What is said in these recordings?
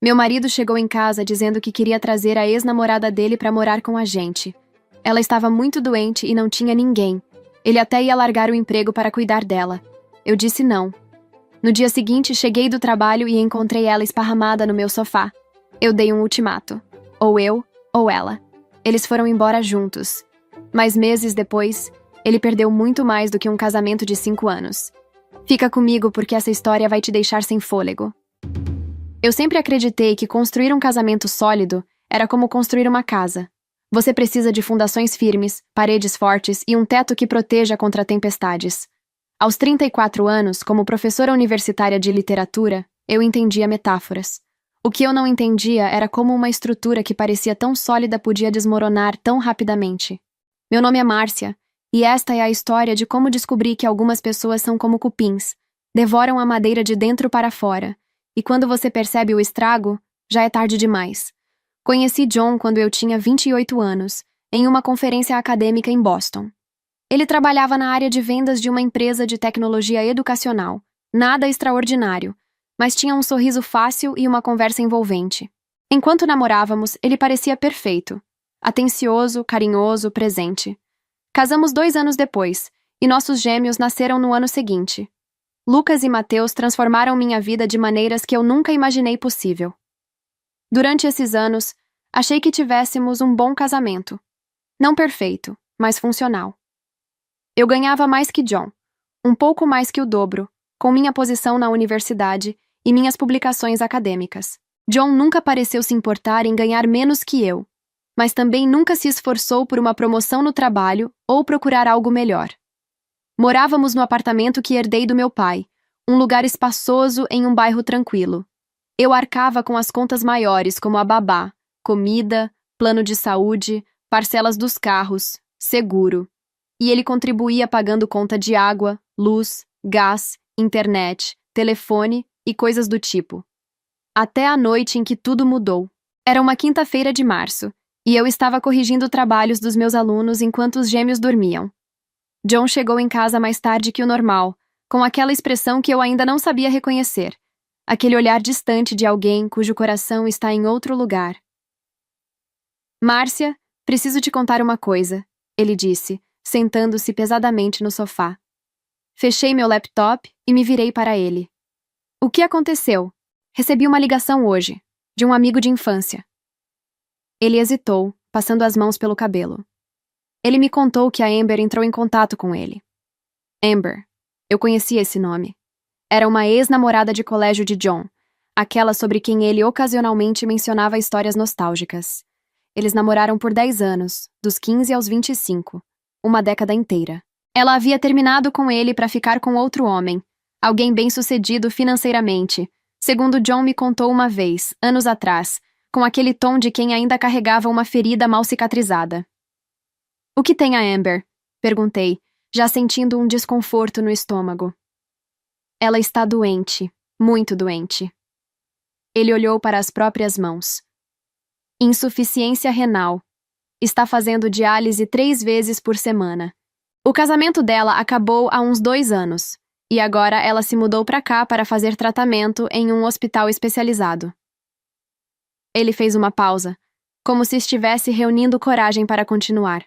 Meu marido chegou em casa dizendo que queria trazer a ex-namorada dele para morar com a gente. Ela estava muito doente e não tinha ninguém. Ele até ia largar o emprego para cuidar dela. Eu disse não. No dia seguinte, cheguei do trabalho e encontrei ela esparramada no meu sofá. Eu dei um ultimato. Ou eu, ou ela. Eles foram embora juntos. Mas meses depois, ele perdeu muito mais do que um casamento de 5 anos. Fica comigo porque essa história vai te deixar sem fôlego. Eu sempre acreditei que construir um casamento sólido era como construir uma casa. Você precisa de fundações firmes, paredes fortes e um teto que proteja contra tempestades. Aos 34 anos, como professora universitária de literatura, eu entendia metáforas. O que eu não entendia era como uma estrutura que parecia tão sólida podia desmoronar tão rapidamente. Meu nome é Márcia, e esta é a história de como descobri que algumas pessoas são como cupins, devoram a madeira de dentro para fora, e quando você percebe o estrago, já é tarde demais. Conheci John quando eu tinha 28 anos, em uma conferência acadêmica em Boston. Ele trabalhava na área de vendas de uma empresa de tecnologia educacional, nada extraordinário, mas tinha um sorriso fácil e uma conversa envolvente. Enquanto namorávamos, ele parecia perfeito, atencioso, carinhoso, presente. Casamos 2 anos depois, e nossos gêmeos nasceram no ano seguinte. Lucas e Mateus transformaram minha vida de maneiras que eu nunca imaginei possível. Durante esses anos, achei que tivéssemos um bom casamento. Não perfeito, mas funcional. Eu ganhava mais que John, um pouco mais que o dobro, com minha posição na universidade e minhas publicações acadêmicas. John nunca pareceu se importar em ganhar menos que eu, mas também nunca se esforçou por uma promoção no trabalho ou procurar algo melhor. Morávamos no apartamento que herdei do meu pai, um lugar espaçoso em um bairro tranquilo. Eu arcava com as contas maiores como a babá, comida, plano de saúde, parcelas dos carros, seguro. E ele contribuía pagando conta de água, luz, gás, internet, telefone e coisas do tipo. Até a noite em que tudo mudou. Era uma quinta-feira de março, e eu estava corrigindo trabalhos dos meus alunos enquanto os gêmeos dormiam. John chegou em casa mais tarde que o normal, com aquela expressão que eu ainda não sabia reconhecer. Aquele olhar distante de alguém cujo coração está em outro lugar. Márcia, preciso te contar uma coisa, ele disse, sentando-se pesadamente no sofá. Fechei meu laptop e me virei para ele. O que aconteceu? Recebi uma ligação hoje, de um amigo de infância. Ele hesitou, passando as mãos pelo cabelo. Ele me contou que a Amber entrou em contato com ele. Amber. Eu conhecia esse nome. Era uma ex-namorada de colégio de John, aquela sobre quem ele ocasionalmente mencionava histórias nostálgicas. Eles namoraram por 10 anos, dos 15 aos 25, uma década inteira. Ela havia terminado com ele para ficar com outro homem, alguém bem-sucedido financeiramente, segundo John me contou uma vez, anos atrás, com aquele tom de quem ainda carregava uma ferida mal cicatrizada. O que tem a Amber? Perguntei, já sentindo um desconforto no estômago. Ela está doente, muito doente. Ele olhou para as próprias mãos. Insuficiência renal. Está fazendo diálise 3 vezes por semana. O casamento dela acabou há uns 2 anos, e agora ela se mudou para cá para fazer tratamento em um hospital especializado. Ele fez uma pausa, como se estivesse reunindo coragem para continuar.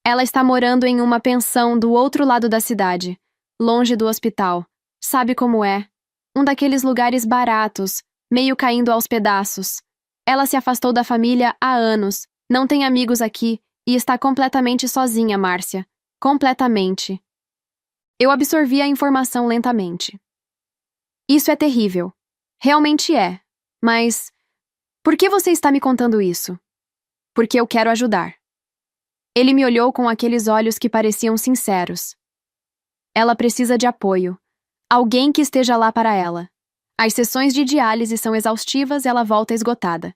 Ela está morando em uma pensão do outro lado da cidade, longe do hospital. Sabe como é? Um daqueles lugares baratos, meio caindo aos pedaços. Ela se afastou da família há anos, não tem amigos aqui e está completamente sozinha, Márcia. Completamente. Eu absorvi a informação lentamente. Isso é terrível. Realmente é. Mas por que você está me contando isso? Porque eu quero ajudar. Ele me olhou com aqueles olhos que pareciam sinceros. Ela precisa de apoio. Alguém que esteja lá para ela. As sessões de diálise são exaustivas e ela volta esgotada.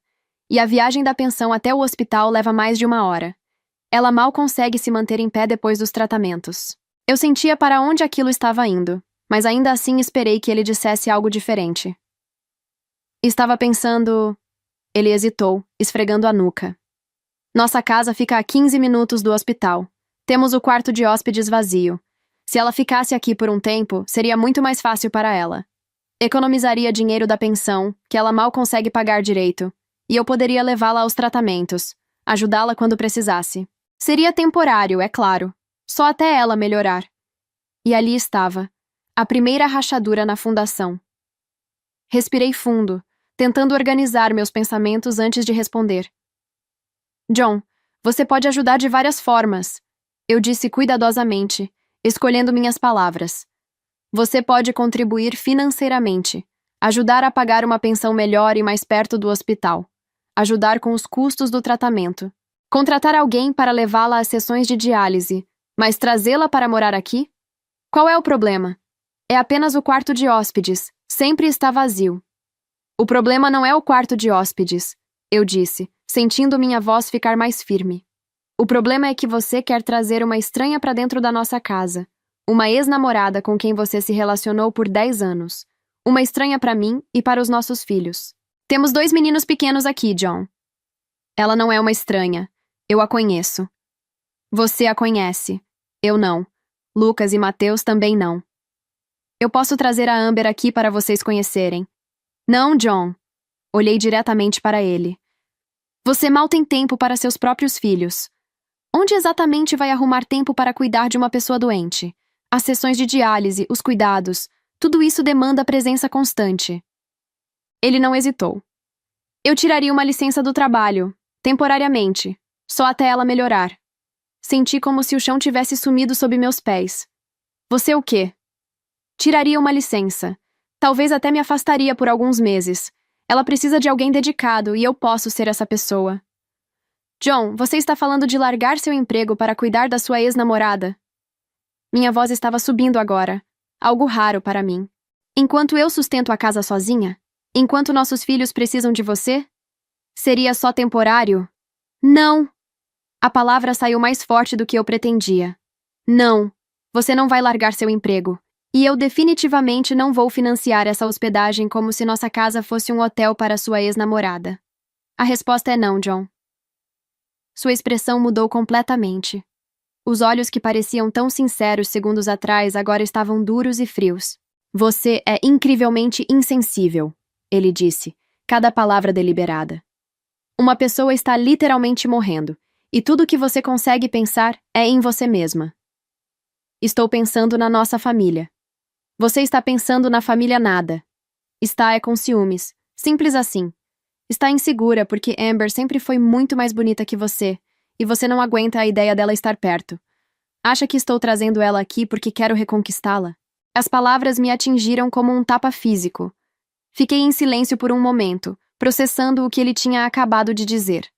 E a viagem da pensão até o hospital leva mais de 1 hora. Ela mal consegue se manter em pé depois dos tratamentos. Eu sentia para onde aquilo estava indo, mas ainda assim esperei que ele dissesse algo diferente. Estava pensando... Ele hesitou, esfregando a nuca. Nossa casa fica a 15 minutos do hospital. Temos o quarto de hóspedes vazio. Se ela ficasse aqui por um tempo, seria muito mais fácil para ela. Economizaria dinheiro da pensão, que ela mal consegue pagar direito, e eu poderia levá-la aos tratamentos, ajudá-la quando precisasse. Seria temporário, é claro, só até ela melhorar. E ali estava, a primeira rachadura na fundação. Respirei fundo, tentando organizar meus pensamentos antes de responder. John, você pode ajudar de várias formas, eu disse cuidadosamente, escolhendo minhas palavras. Você pode contribuir financeiramente, ajudar a pagar uma pensão melhor e mais perto do hospital, ajudar com os custos do tratamento, contratar alguém para levá-la às sessões de diálise, mas trazê-la para morar aqui? Qual é o problema? É apenas o quarto de hóspedes, sempre está vazio. O problema não é o quarto de hóspedes, eu disse, sentindo minha voz ficar mais firme. O problema é que você quer trazer uma estranha para dentro da nossa casa. Uma ex-namorada com quem você se relacionou por 10 anos. Uma estranha para mim e para os nossos filhos. Temos 2 meninos pequenos aqui, John. Ela não é uma estranha. Eu a conheço. Você a conhece. Eu não. Lucas e Mateus também não. Eu posso trazer a Amber aqui para vocês conhecerem. Não, John. Olhei diretamente para ele. Você mal tem tempo para seus próprios filhos. Onde exatamente vai arrumar tempo para cuidar de uma pessoa doente? As sessões de diálise, os cuidados, tudo isso demanda presença constante. Ele não hesitou. Eu tiraria uma licença do trabalho, temporariamente, só até ela melhorar. Senti como se o chão tivesse sumido sob meus pés. Você o quê? Tiraria uma licença. Talvez até me afastaria por alguns meses. Ela precisa de alguém dedicado e eu posso ser essa pessoa. John, você está falando de largar seu emprego para cuidar da sua ex-namorada? Minha voz estava subindo agora, algo raro para mim. Enquanto eu sustento a casa sozinha? Enquanto nossos filhos precisam de você? Seria só temporário? Não! A palavra saiu mais forte do que eu pretendia. Não! Você não vai largar seu emprego. E eu definitivamente não vou financiar essa hospedagem como se nossa casa fosse um hotel para sua ex-namorada. A resposta é não, John. Sua expressão mudou completamente. Os olhos que pareciam tão sinceros segundos atrás agora estavam duros e frios. Você é incrivelmente insensível, ele disse, cada palavra deliberada. Uma pessoa está literalmente morrendo, e tudo o que você consegue pensar é em você mesma. Estou pensando na nossa família. Você está pensando na família nada. Está com ciúmes. Simples assim. Está insegura porque Amber sempre foi muito mais bonita que você, e você não aguenta a ideia dela estar perto. Acha que estou trazendo ela aqui porque quero reconquistá-la? As palavras me atingiram como um tapa físico. Fiquei em silêncio por um momento, processando o que ele tinha acabado de dizer.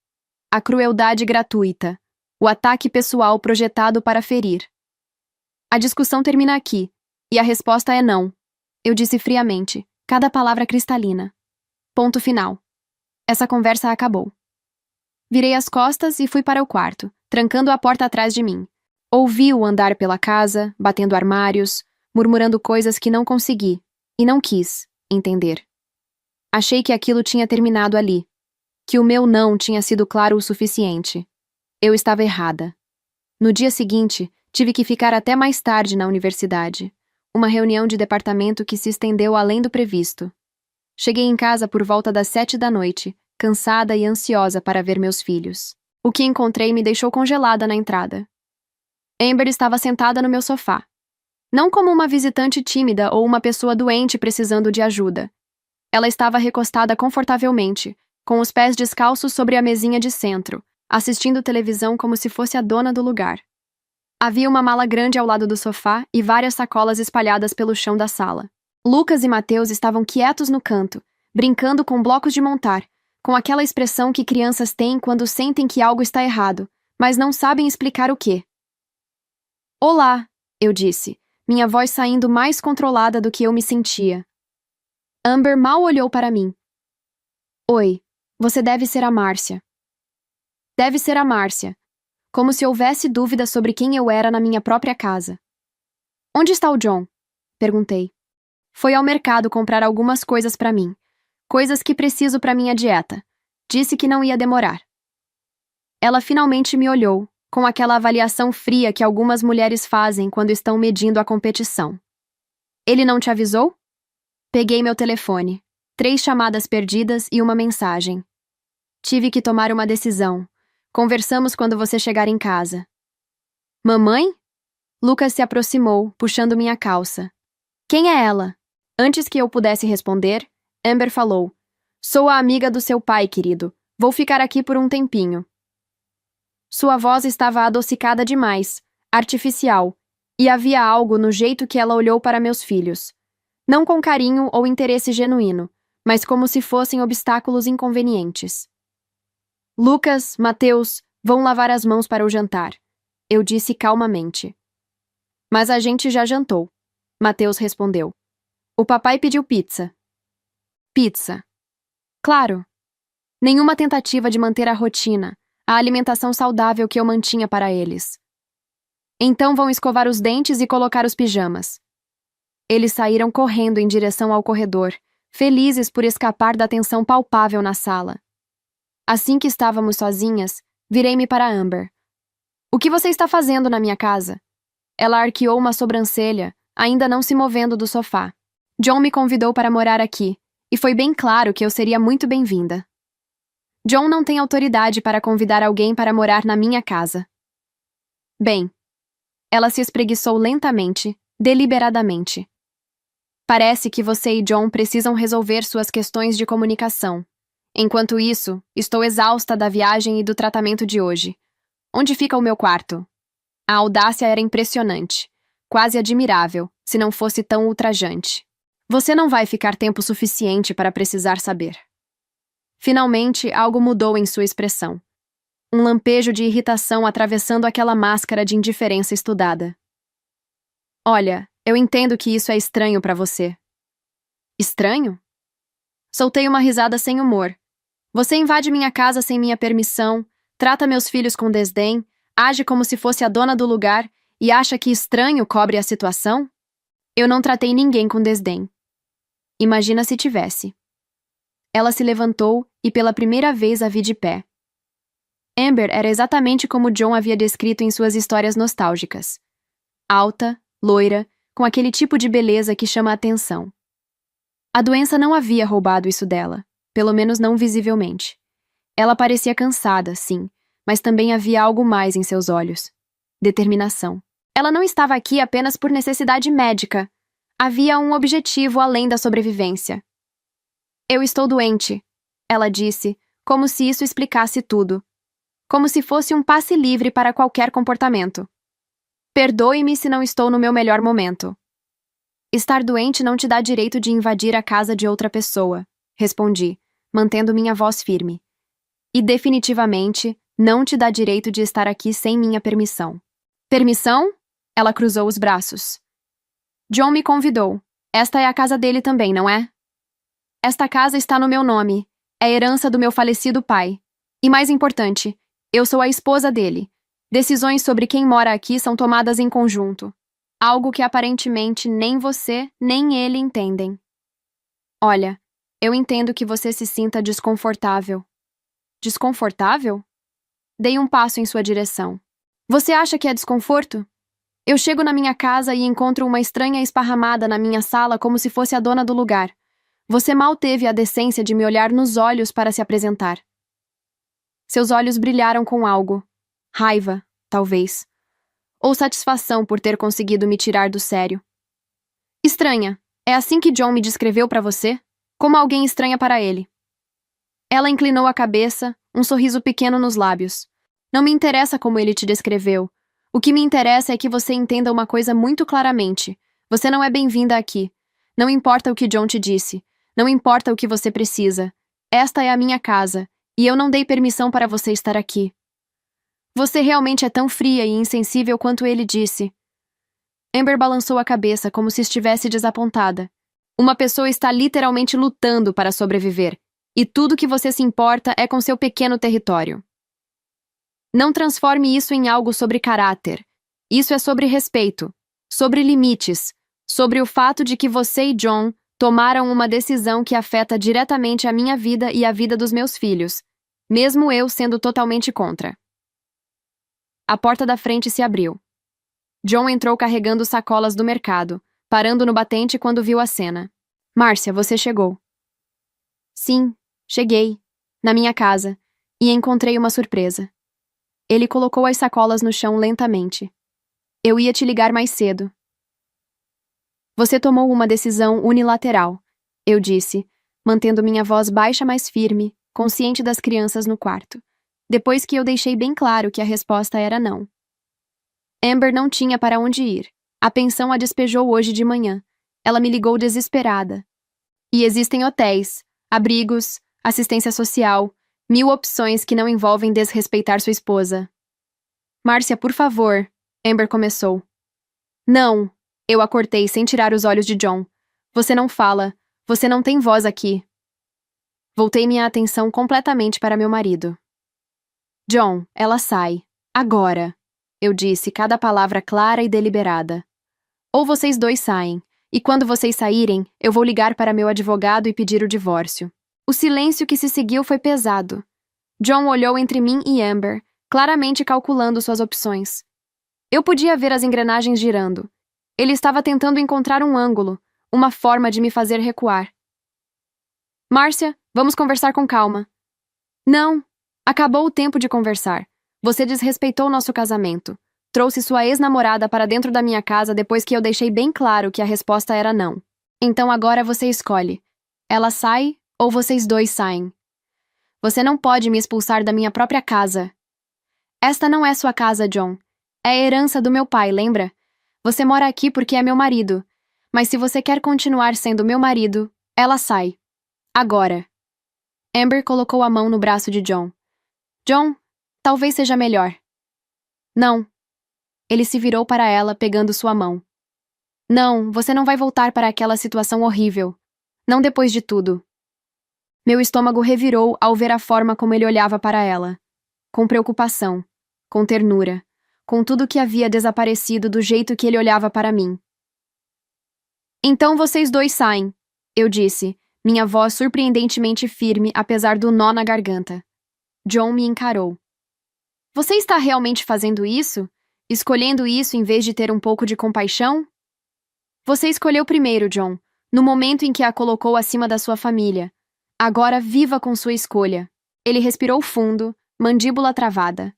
A crueldade gratuita. O ataque pessoal projetado para ferir. A discussão termina aqui, e a resposta é não. Eu disse friamente, cada palavra cristalina. Ponto final. Essa conversa acabou. Virei as costas e fui para o quarto, trancando a porta atrás de mim. Ouvi-o andar pela casa, batendo armários, murmurando coisas que não consegui, e não quis, entender. Achei que aquilo tinha terminado ali, que o meu não tinha sido claro o suficiente. Eu estava errada. No dia seguinte, tive que ficar até mais tarde na universidade. Uma reunião de departamento que se estendeu além do previsto. Cheguei em casa por volta das 7 da noite, cansada e ansiosa para ver meus filhos. O que encontrei me deixou congelada na entrada. Amber estava sentada no meu sofá. Não como uma visitante tímida ou uma pessoa doente precisando de ajuda. Ela estava recostada confortavelmente, com os pés descalços sobre a mesinha de centro, assistindo televisão como se fosse a dona do lugar. Havia uma mala grande ao lado do sofá e várias sacolas espalhadas pelo chão da sala. Lucas e Mateus estavam quietos no canto, brincando com blocos de montar, com aquela expressão que crianças têm quando sentem que algo está errado, mas não sabem explicar o quê. Olá, eu disse, minha voz saindo mais controlada do que eu me sentia. Amber mal olhou para mim. Oi, você deve ser a Márcia. Deve ser a Márcia. Como se houvesse dúvida sobre quem eu era na minha própria casa. Onde está o John? Perguntei. Foi ao mercado comprar algumas coisas para mim. Coisas que preciso para minha dieta. Disse que não ia demorar. Ela finalmente me olhou, com aquela avaliação fria que algumas mulheres fazem quando estão medindo a competição. Ele não te avisou? Peguei meu telefone. 3 chamadas perdidas e uma mensagem. Tive que tomar uma decisão. Conversamos quando você chegar em casa. Mamãe? Lucas se aproximou, puxando minha calça. Quem é ela? Antes que eu pudesse responder, Amber falou. Sou a amiga do seu pai, querido. Vou ficar aqui por um tempinho. Sua voz estava adocicada demais, artificial, e havia algo no jeito que ela olhou para meus filhos. Não com carinho ou interesse genuíno, mas como se fossem obstáculos inconvenientes. Lucas, Mateus, vão lavar as mãos para o jantar, eu disse calmamente. Mas a gente já jantou, Mateus respondeu. O papai pediu pizza. Pizza. Claro. Nenhuma tentativa de manter a rotina, a alimentação saudável que eu mantinha para eles. Então vão escovar os dentes e colocar os pijamas. Eles saíram correndo em direção ao corredor, felizes por escapar da tensão palpável na sala. Assim que estávamos sozinhas, virei-me para Amber. O que você está fazendo na minha casa? Ela arqueou uma sobrancelha, ainda não se movendo do sofá. John me convidou para morar aqui, e foi bem claro que eu seria muito bem-vinda. John não tem autoridade para convidar alguém para morar na minha casa. Bem, ela se espreguiçou lentamente, deliberadamente. Parece que você e John precisam resolver suas questões de comunicação. Enquanto isso, estou exausta da viagem e do tratamento de hoje. Onde fica o meu quarto? A audácia era impressionante, quase admirável, se não fosse tão ultrajante. Você não vai ficar tempo suficiente para precisar saber. Finalmente, algo mudou em sua expressão. Um lampejo de irritação atravessando aquela máscara de indiferença estudada. Olha, eu entendo que isso é estranho para você. Estranho? Soltei uma risada sem humor. Você invade minha casa sem minha permissão, trata meus filhos com desdém, age como se fosse a dona do lugar e acha que estranho cobre a situação? Eu não tratei ninguém com desdém. Imagina se tivesse. Ela se levantou e pela primeira vez a vi de pé. Amber era exatamente como John havia descrito em suas histórias nostálgicas. Alta, loira, com aquele tipo de beleza que chama a atenção. A doença não havia roubado isso dela, pelo menos não visivelmente. Ela parecia cansada, sim, mas também havia algo mais em seus olhos. Determinação. Ela não estava aqui apenas por necessidade médica. Havia um objetivo além da sobrevivência. Eu estou doente, ela disse, como se isso explicasse tudo. Como se fosse um passe livre para qualquer comportamento. Perdoe-me se não estou no meu melhor momento. Estar doente não te dá direito de invadir a casa de outra pessoa, respondi, mantendo minha voz firme. E definitivamente não te dá direito de estar aqui sem minha permissão. Permissão? Ela cruzou os braços. John me convidou. Esta é a casa dele também, não é? Esta casa está no meu nome. É herança do meu falecido pai. E mais importante, eu sou a esposa dele. Decisões sobre quem mora aqui são tomadas em conjunto. Algo que aparentemente nem você nem ele entendem. Olha, eu entendo que você se sinta desconfortável. Desconfortável? Dei um passo em sua direção. Você acha que é desconforto? Eu chego na minha casa e encontro uma estranha esparramada na minha sala como se fosse a dona do lugar. Você mal teve a decência de me olhar nos olhos para se apresentar. Seus olhos brilharam com algo. Raiva, talvez. Ou satisfação por ter conseguido me tirar do sério. Estranha. É assim que John me descreveu para você? Como alguém estranha para ele. Ela inclinou a cabeça, um sorriso pequeno nos lábios. Não me interessa como ele te descreveu. O que me interessa é que você entenda uma coisa muito claramente. Você não é bem-vinda aqui. Não importa o que John te disse. Não importa o que você precisa. Esta é a minha casa, e eu não dei permissão para você estar aqui. Você realmente é tão fria e insensível quanto ele disse. Amber balançou a cabeça como se estivesse desapontada. Uma pessoa está literalmente lutando para sobreviver, e tudo que você se importa é com seu pequeno território. Não transforme isso em algo sobre caráter. Isso é sobre respeito, sobre limites, sobre o fato de que você e John tomaram uma decisão que afeta diretamente a minha vida e a vida dos meus filhos, mesmo eu sendo totalmente contra. A porta da frente se abriu. John entrou carregando sacolas do mercado, parando no batente quando viu a cena. Márcia, você chegou. Sim, cheguei. Na minha casa. E encontrei uma surpresa. Ele colocou as sacolas no chão lentamente. Eu ia te ligar mais cedo. Você tomou uma decisão unilateral, eu disse, mantendo minha voz baixa mas firme, consciente das crianças no quarto, depois que eu deixei bem claro que a resposta era não. Amber não tinha para onde ir. A pensão a despejou hoje de manhã. Ela me ligou desesperada. E existem hotéis, abrigos, assistência social, 1000 opções que não envolvem desrespeitar sua esposa. Márcia, por favor, Amber começou. Não, eu a cortei sem tirar os olhos de John. Você não fala, você não tem voz aqui. Voltei minha atenção completamente para meu marido. John, ela sai. Agora. Eu disse cada palavra clara e deliberada. Ou vocês dois saem, e quando vocês saírem, eu vou ligar para meu advogado e pedir o divórcio. O silêncio que se seguiu foi pesado. John olhou entre mim e Amber, claramente calculando suas opções. Eu podia ver as engrenagens girando. Ele estava tentando encontrar um ângulo, uma forma de me fazer recuar. Márcia, vamos conversar com calma. Não, acabou o tempo de conversar. Você desrespeitou nosso casamento. Trouxe sua ex-namorada para dentro da minha casa depois que eu deixei bem claro que a resposta era não. Então agora você escolhe. Ela sai ou vocês dois saem. Você não pode me expulsar da minha própria casa. Esta não é sua casa, John. É a herança do meu pai, lembra? Você mora aqui porque é meu marido. Mas se você quer continuar sendo meu marido, ela sai. Agora. Amber colocou a mão no braço de John. John, talvez seja melhor. Não. Ele se virou para ela, pegando sua mão. Não, você não vai voltar para aquela situação horrível. Não depois de tudo. Meu estômago revirou ao ver a forma como ele olhava para ela. Com preocupação, com ternura, com tudo que havia desaparecido do jeito que ele olhava para mim. Então vocês dois saem, eu disse, minha voz surpreendentemente firme apesar do nó na garganta. John me encarou. Você está realmente fazendo isso? Escolhendo isso em vez de ter um pouco de compaixão? Você escolheu primeiro, John, no momento em que a colocou acima da sua família. Agora viva com sua escolha. Ele respirou fundo, mandíbula travada.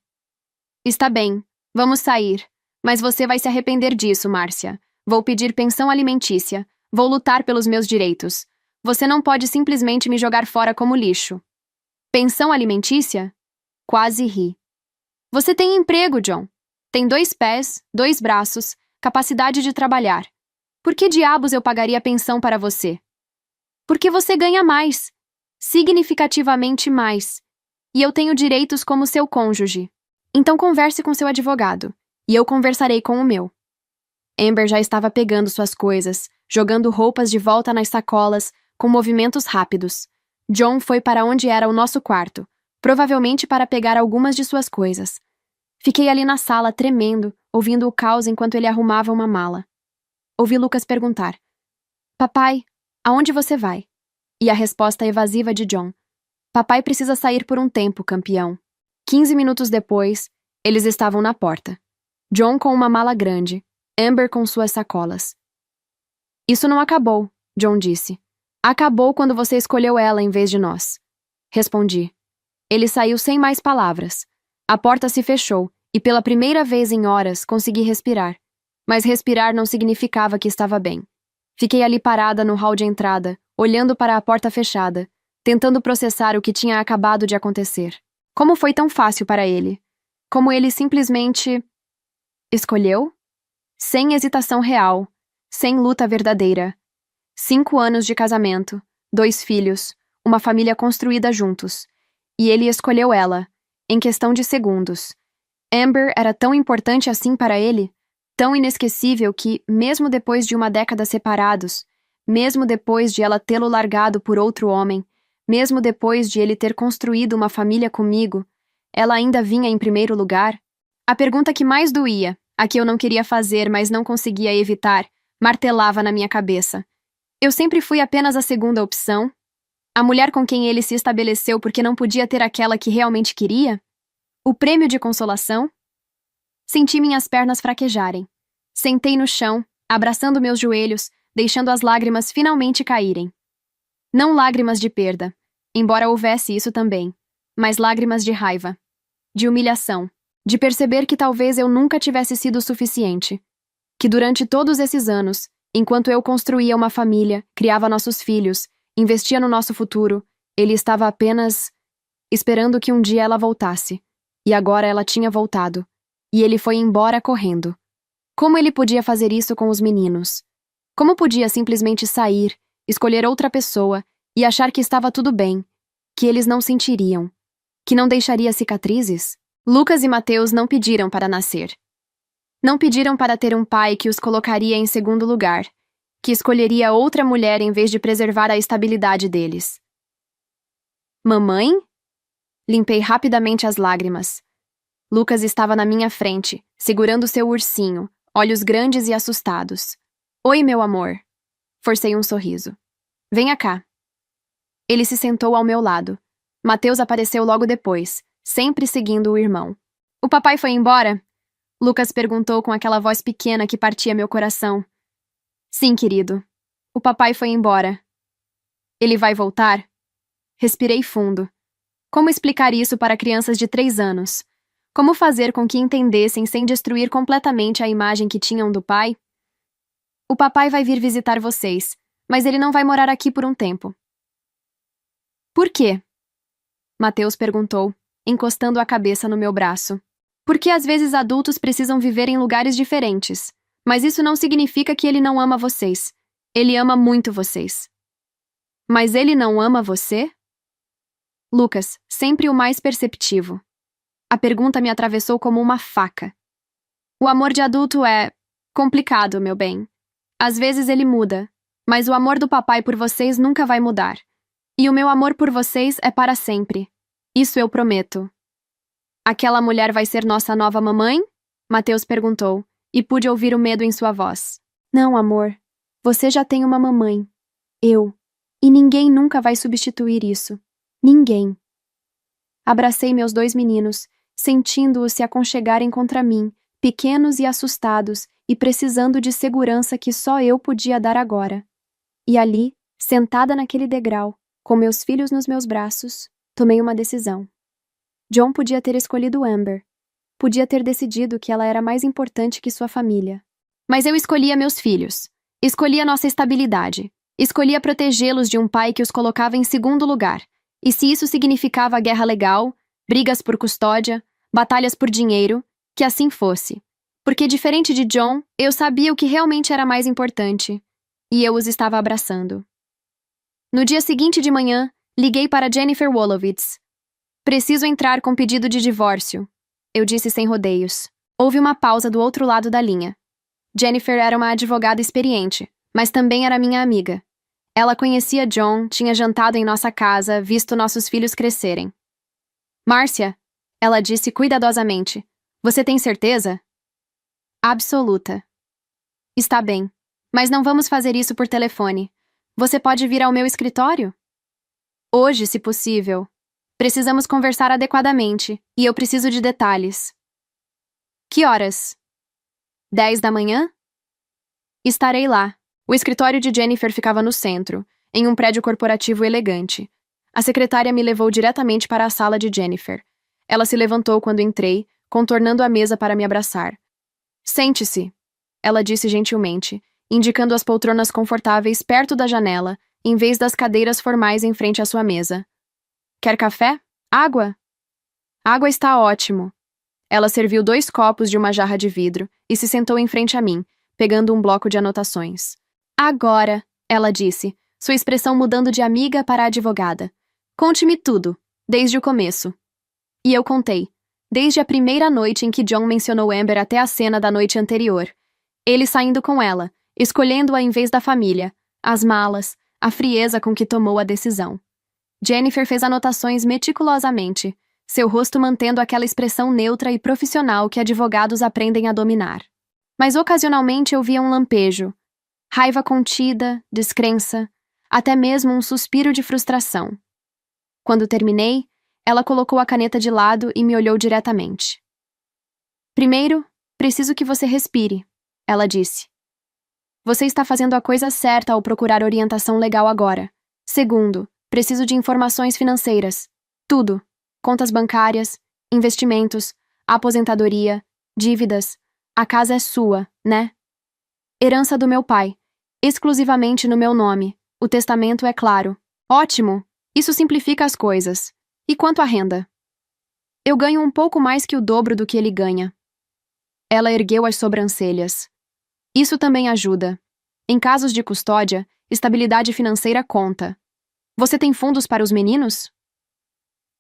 Está bem, vamos sair. Mas você vai se arrepender disso, Márcia. Vou pedir pensão alimentícia. Vou lutar pelos meus direitos. Você não pode simplesmente me jogar fora como lixo. Pensão alimentícia? Quase ri. Você tem emprego, John. Tem 2 pés, 2 braços, capacidade de trabalhar. Por que diabos eu pagaria pensão para você? Porque você ganha mais. Significativamente mais. E eu tenho direitos como seu cônjuge. Então converse com seu advogado, e eu conversarei com o meu. Amber já estava pegando suas coisas, jogando roupas de volta nas sacolas, com movimentos rápidos. John foi para onde era o nosso quarto, provavelmente para pegar algumas de suas coisas. Fiquei ali na sala, tremendo, ouvindo o caos enquanto ele arrumava uma mala. Ouvi Lucas perguntar: Papai, aonde você vai? E a resposta evasiva de John: Papai precisa sair por um tempo, campeão. 15 minutos depois, eles estavam na porta. John com uma mala grande, Amber com suas sacolas. Isso não acabou, John disse. Acabou quando você escolheu ela em vez de nós. Respondi. Ele saiu sem mais palavras. A porta se fechou, e pela primeira vez em horas consegui respirar. Mas respirar não significava que estava bem. Fiquei ali parada no hall de entrada, olhando para a porta fechada, tentando processar o que tinha acabado de acontecer. Como foi tão fácil para ele? Como ele simplesmente escolheu? Sem hesitação real, sem luta verdadeira. 5 anos de casamento, 2 filhos, uma família construída juntos. E ele escolheu ela, em questão de segundos. Amber era tão importante assim para ele, tão inesquecível que, mesmo depois de uma década separados, mesmo depois de ela tê-lo largado por outro homem, mesmo depois de ele ter construído uma família comigo, ela ainda vinha em primeiro lugar? A pergunta que mais doía, a que eu não queria fazer, mas não conseguia evitar, martelava na minha cabeça. Eu sempre fui apenas a segunda opção? A mulher com quem ele se estabeleceu porque não podia ter aquela que realmente queria? O prêmio de consolação? Senti minhas pernas fraquejarem. Sentei no chão, abraçando meus joelhos, deixando as lágrimas finalmente caírem. Não lágrimas de perda, embora houvesse isso também, mas lágrimas de raiva, de humilhação, de perceber que talvez eu nunca tivesse sido o suficiente, que durante todos esses anos, enquanto eu construía uma família, criava nossos filhos, investia no nosso futuro, ele estava apenas esperando que um dia ela voltasse. E agora ela tinha voltado. E ele foi embora correndo. Como ele podia fazer isso com os meninos? Como podia simplesmente sair, escolher outra pessoa e achar que estava tudo bem, que eles não sentiriam, que não deixaria cicatrizes? Lucas e Mateus não pediram para nascer. Não pediram para ter um pai que os colocaria em segundo lugar, que escolheria outra mulher em vez de preservar a estabilidade deles. Mamãe? Limpei rapidamente as lágrimas. Lucas estava na minha frente, segurando seu ursinho, olhos grandes e assustados. Oi, meu amor. Forcei um sorriso. Venha cá. Ele se sentou ao meu lado. Mateus apareceu logo depois, sempre seguindo o irmão. O papai foi embora? Lucas perguntou com aquela voz pequena que partia meu coração. Sim, querido. O papai foi embora. Ele vai voltar? Respirei fundo. Como explicar isso para crianças de 3 anos? Como fazer com que entendessem sem destruir completamente a imagem que tinham do pai? O papai vai vir visitar vocês, mas ele não vai morar aqui por um tempo. Por quê? Mateus perguntou, encostando a cabeça no meu braço. Porque às vezes adultos precisam viver em lugares diferentes, mas isso não significa que ele não ama vocês. Ele ama muito vocês. Mas ele não ama você? Lucas, sempre o mais perceptivo. A pergunta me atravessou como uma faca. O amor de adulto é complicado, meu bem. Às vezes ele muda, mas o amor do papai por vocês nunca vai mudar. E o meu amor por vocês é para sempre. Isso eu prometo. Aquela mulher vai ser nossa nova mamãe? Mateus perguntou, e pude ouvir o medo em sua voz. Não, amor. Você já tem uma mamãe. Eu. E ninguém nunca vai substituir isso. Ninguém. Abracei meus 2 meninos, sentindo-os se aconchegarem contra mim, pequenos e assustados, e precisando de segurança que só eu podia dar agora. E ali, sentada naquele degrau, com meus filhos nos meus braços, tomei uma decisão. John podia ter escolhido Amber. Podia ter decidido que ela era mais importante que sua família. Mas eu escolhia meus filhos. Escolhia nossa estabilidade. Escolhia protegê-los de um pai que os colocava em segundo lugar. E se isso significava guerra legal, brigas por custódia, batalhas por dinheiro, que assim fosse. Porque, diferente de John, eu sabia o que realmente era mais importante. E eu os estava abraçando. No dia seguinte de manhã, liguei para Jennifer Wolowitz. Preciso entrar com pedido de divórcio, eu disse sem rodeios. Houve uma pausa do outro lado da linha. Jennifer era uma advogada experiente, mas também era minha amiga. Ela conhecia John, tinha jantado em nossa casa, visto nossos filhos crescerem. Márcia, ela disse cuidadosamente, você tem certeza? Absoluta. Está bem, mas não vamos fazer isso por telefone. Você pode vir ao meu escritório? Hoje, se possível. Precisamos conversar adequadamente, e eu preciso de detalhes. Que horas? 10 da manhã? Estarei lá. O escritório de Jennifer ficava no centro, em um prédio corporativo elegante. A secretária me levou diretamente para a sala de Jennifer. Ela se levantou quando entrei, contornando a mesa para me abraçar. Sente-se, ela disse gentilmente, indicando as poltronas confortáveis perto da janela, em vez das cadeiras formais em frente à sua mesa. Quer café? Água? Água está ótimo. Ela serviu 2 copos de uma jarra de vidro e se sentou em frente a mim, pegando um bloco de anotações. Agora, ela disse, sua expressão mudando de amiga para advogada. Conte-me tudo, desde o começo. E eu contei, desde a primeira noite em que John mencionou Amber até a cena da noite anterior. Ele saindo com ela, escolhendo-a em vez da família, as malas, a frieza com que tomou a decisão. Jennifer fez anotações meticulosamente, seu rosto mantendo aquela expressão neutra e profissional que advogados aprendem a dominar. Mas ocasionalmente eu via um lampejo, raiva contida, descrença, até mesmo um suspiro de frustração. Quando terminei, ela colocou a caneta de lado e me olhou diretamente. Primeiro, preciso que você respire, ela disse. Você está fazendo a coisa certa ao procurar orientação legal agora. Segundo, preciso de informações financeiras. Tudo. Contas bancárias, investimentos, aposentadoria, dívidas. A casa é sua, né? Herança do meu pai. Exclusivamente no meu nome. O testamento é claro. Ótimo! Isso simplifica as coisas. E quanto à renda? Eu ganho um pouco mais que o dobro do que ele ganha. Ela ergueu as sobrancelhas. Isso também ajuda. Em casos de custódia, estabilidade financeira conta. Você tem fundos para os meninos?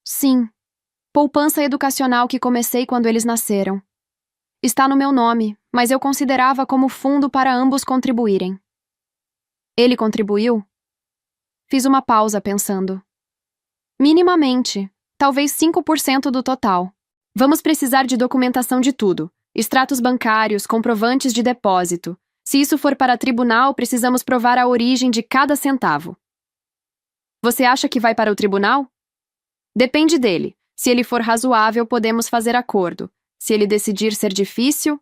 Sim. Poupança educacional que comecei quando eles nasceram. Está no meu nome, mas eu considerava como fundo para ambos contribuírem. Ele contribuiu? Fiz uma pausa pensando. Minimamente, talvez 5% do total. Vamos precisar de documentação de tudo. Extratos bancários, comprovantes de depósito. Se isso for para tribunal, precisamos provar a origem de cada centavo. Você acha que vai para o tribunal? Depende dele. Se ele for razoável, podemos fazer acordo. Se ele decidir ser difícil...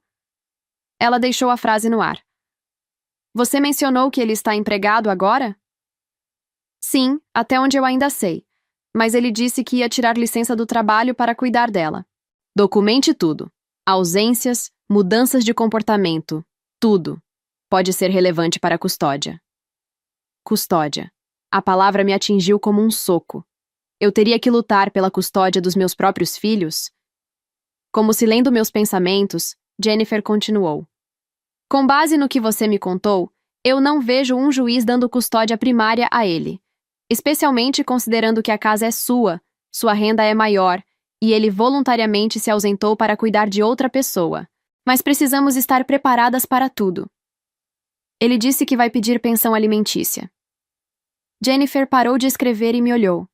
Ela deixou a frase no ar. Você mencionou que ele está empregado agora? Sim, até onde eu ainda sei. Mas ele disse que ia tirar licença do trabalho para cuidar dela. Documente tudo. Ausências, mudanças de comportamento. Tudo. Pode ser relevante para a custódia. Custódia. A palavra me atingiu como um soco. Eu teria que lutar pela custódia dos meus próprios filhos? Como se lendo meus pensamentos, Jennifer continuou. Com base no que você me contou, eu não vejo um juiz dando custódia primária a ele. Especialmente considerando que a casa é sua renda é maior, e ele voluntariamente se ausentou para cuidar de outra pessoa. Mas precisamos estar preparadas para tudo. Ele disse que vai pedir pensão alimentícia. Jennifer parou de escrever e me olhou.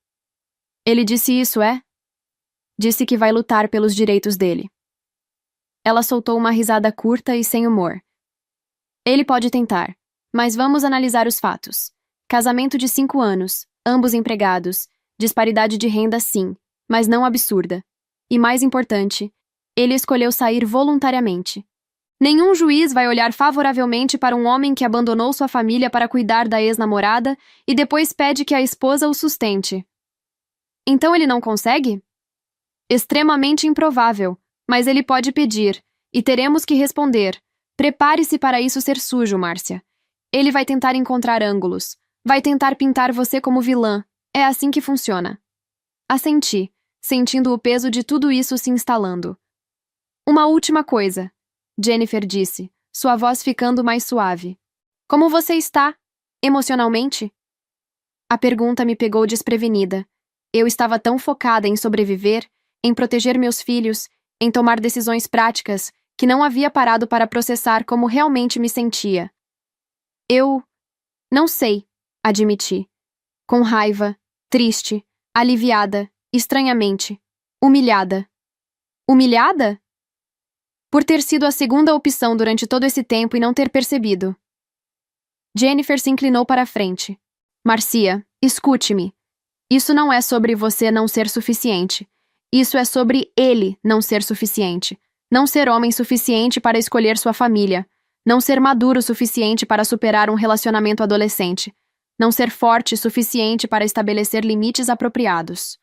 Ele disse isso, é? Disse que vai lutar pelos direitos dele. Ela soltou uma risada curta e sem humor. Ele pode tentar, mas vamos analisar os fatos. Casamento de 5 anos, ambos empregados, disparidade de renda sim, mas não absurda. E mais importante, ele escolheu sair voluntariamente. Nenhum juiz vai olhar favoravelmente para um homem que abandonou sua família para cuidar da ex-namorada e depois pede que a esposa o sustente. Então ele não consegue? Extremamente improvável, mas ele pode pedir, e teremos que responder. Prepare-se para isso ser sujo, Márcia. Ele vai tentar encontrar ângulos. Vai tentar pintar você como vilã. É assim que funciona. Assenti, sentindo o peso de tudo isso se instalando. Uma última coisa, Jennifer disse, sua voz ficando mais suave. Como você está, emocionalmente? A pergunta me pegou desprevenida. Eu estava tão focada em sobreviver, em proteger meus filhos, em tomar decisões práticas, que não havia parado para processar como realmente me sentia. Eu... não sei, admiti. Com raiva, triste, aliviada, estranhamente, humilhada. Humilhada? Por ter sido a segunda opção durante todo esse tempo e não ter percebido. Jennifer se inclinou para a frente. Marcia, escute-me. Isso não é sobre você não ser suficiente. Isso é sobre ele não ser suficiente. Não ser homem suficiente para escolher sua família. Não ser maduro o suficiente para superar um relacionamento adolescente. Não ser forte o suficiente para estabelecer limites apropriados.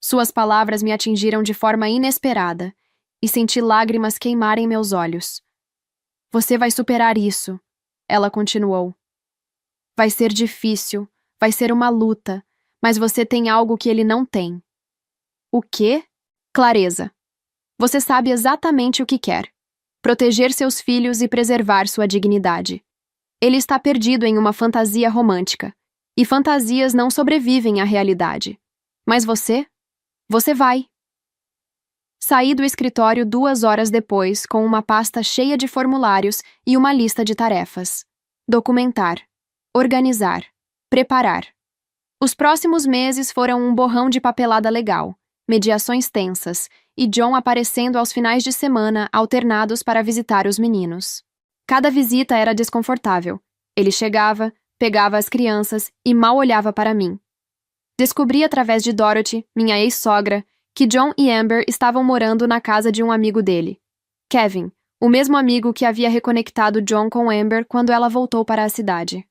Suas palavras me atingiram de forma inesperada e senti lágrimas queimarem meus olhos. Você vai superar isso, ela continuou. Vai ser difícil, vai ser uma luta, mas você tem algo que ele não tem. O quê? Clareza. Você sabe exatamente o que quer. Proteger seus filhos e preservar sua dignidade. Ele está perdido em uma fantasia romântica. E fantasias não sobrevivem à realidade. Mas você? Você vai. Saí do escritório 2 horas depois com uma pasta cheia de formulários e uma lista de tarefas. Documentar. Organizar. Preparar. Os próximos meses foram um borrão de papelada legal, mediações tensas e John aparecendo aos finais de semana alternados para visitar os meninos. Cada visita era desconfortável. Ele chegava, pegava as crianças e mal olhava para mim. Descobri através de Dorothy, minha ex-sogra, que John e Amber estavam morando na casa de um amigo dele. Kevin, O mesmo amigo que havia reconectado John com Amber quando ela voltou para a cidade.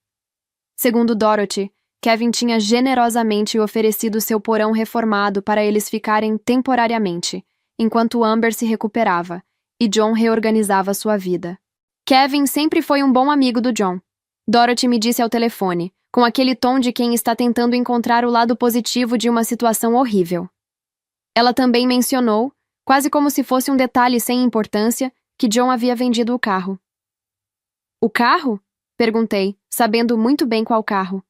Segundo Dorothy, Kevin tinha generosamente oferecido seu porão reformado para eles ficarem temporariamente, enquanto Amber se recuperava, e John reorganizava sua vida. Kevin sempre foi um bom amigo do John. Dorothy me disse ao telefone, com aquele tom de quem está tentando encontrar o lado positivo de uma situação horrível. Ela também mencionou, quase como se fosse um detalhe sem importância, que John havia vendido o carro. O carro? Perguntei, sabendo muito bem qual carro.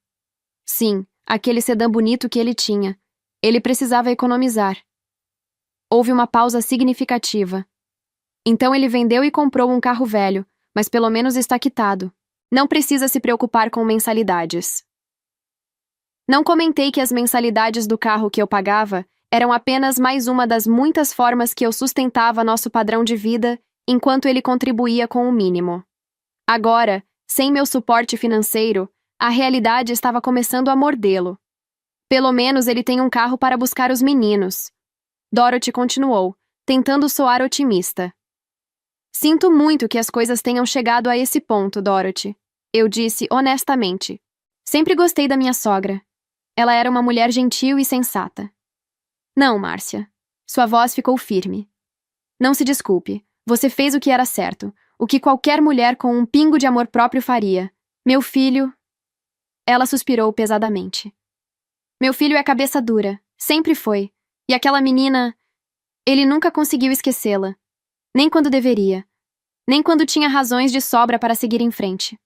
Sim, aquele sedã bonito que ele tinha. Ele precisava economizar. Houve uma pausa significativa. Então ele vendeu e comprou um carro velho, mas pelo menos está quitado. Não precisa se preocupar com mensalidades. Não comentei que as mensalidades do carro que eu pagava eram apenas mais uma das muitas formas que eu sustentava nosso padrão de vida enquanto ele contribuía com o mínimo. Agora, sem meu suporte financeiro, a realidade estava começando a mordê-lo. Pelo menos ele tem um carro para buscar os meninos. Dorothy continuou, tentando soar otimista. Sinto muito que as coisas tenham chegado a esse ponto, Dorothy. Eu disse honestamente. Sempre gostei da minha sogra. Ela era uma mulher gentil e sensata. Não, Márcia. Sua voz ficou firme. Não se desculpe. Você fez o que era certo. O que qualquer mulher com um pingo de amor próprio faria. Meu filho... Ela suspirou pesadamente. Meu filho é cabeça dura. Sempre foi. E aquela menina... Ele nunca conseguiu esquecê-la. Nem quando deveria. Nem quando tinha razões de sobra para seguir em frente.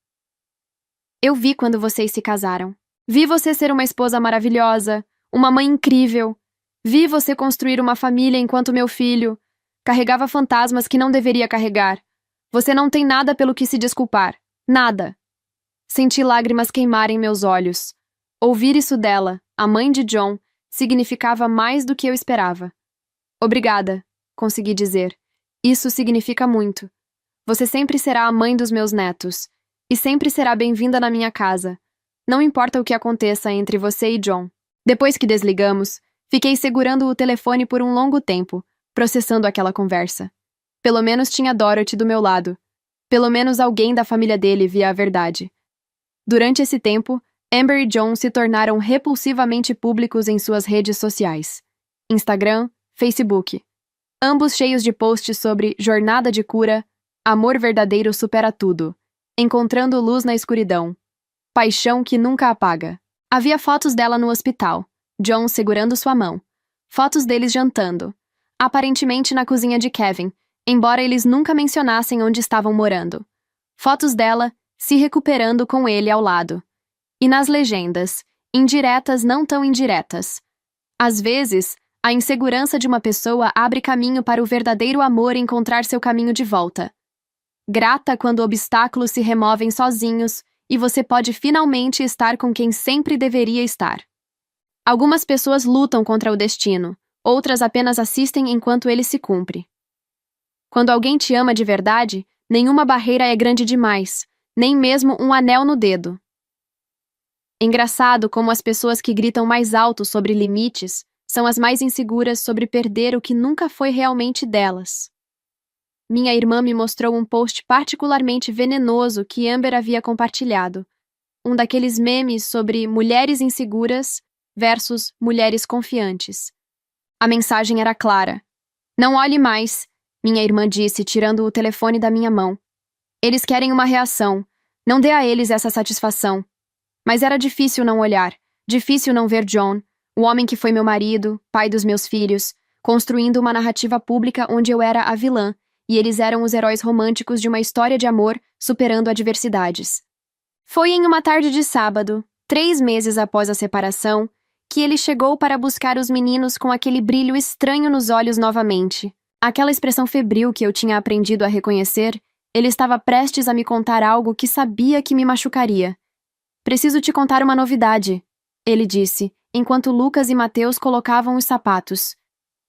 Eu vi quando vocês se casaram. Vi você ser uma esposa maravilhosa, uma mãe incrível. Vi você construir uma família enquanto meu filho carregava fantasmas que não deveria carregar. Você não tem nada pelo que se desculpar. Nada. Senti lágrimas queimarem meus olhos. Ouvir isso dela, a mãe de John, significava mais do que eu esperava. Obrigada, consegui dizer. Isso significa muito. Você sempre será a mãe dos meus netos. E sempre será bem-vinda na minha casa. Não importa o que aconteça entre você e John. Depois que desligamos, fiquei segurando o telefone por um longo tempo, processando aquela conversa. Pelo menos tinha Dorothy do meu lado. Pelo menos alguém da família dele via a verdade. Durante esse tempo, Amber e John se tornaram repulsivamente públicos em suas redes sociais. Instagram, Facebook. Ambos cheios de posts sobre jornada de cura, amor verdadeiro supera tudo, encontrando luz na escuridão, paixão que nunca apaga. Havia fotos dela no hospital, John segurando sua mão, fotos deles jantando, aparentemente na cozinha de Kevin, embora eles nunca mencionassem onde estavam morando. Fotos dela se recuperando com ele ao lado. E nas legendas, indiretas não tão indiretas. Às vezes, a insegurança de uma pessoa abre caminho para o verdadeiro amor encontrar seu caminho de volta. Grata quando obstáculos se removem sozinhos e você pode finalmente estar com quem sempre deveria estar. Algumas pessoas lutam contra o destino, outras apenas assistem enquanto ele se cumpre. Quando alguém te ama de verdade, nenhuma barreira é grande demais, nem mesmo um anel no dedo. Engraçado como as pessoas que gritam mais alto sobre limites são as mais inseguras sobre perder o que nunca foi realmente delas. Minha irmã me mostrou um post particularmente venenoso que Amber havia compartilhado. Um daqueles memes sobre mulheres inseguras versus mulheres confiantes. A mensagem era clara. Não olhe mais, minha irmã disse, tirando o telefone da minha mão. Eles querem uma reação. Não dê a eles essa satisfação. Mas era difícil não olhar. Difícil não ver John, o homem que foi meu marido, pai dos meus filhos, construindo uma narrativa pública onde eu era a vilã, e eles eram os heróis românticos de uma história de amor superando adversidades. Foi em uma tarde de sábado, 3 meses após a separação, que ele chegou para buscar os meninos com aquele brilho estranho nos olhos novamente. Aquela expressão febril que eu tinha aprendido a reconhecer, ele estava prestes a me contar algo que sabia que me machucaria. Preciso te contar uma novidade, ele disse, enquanto Lucas e Mateus colocavam os sapatos.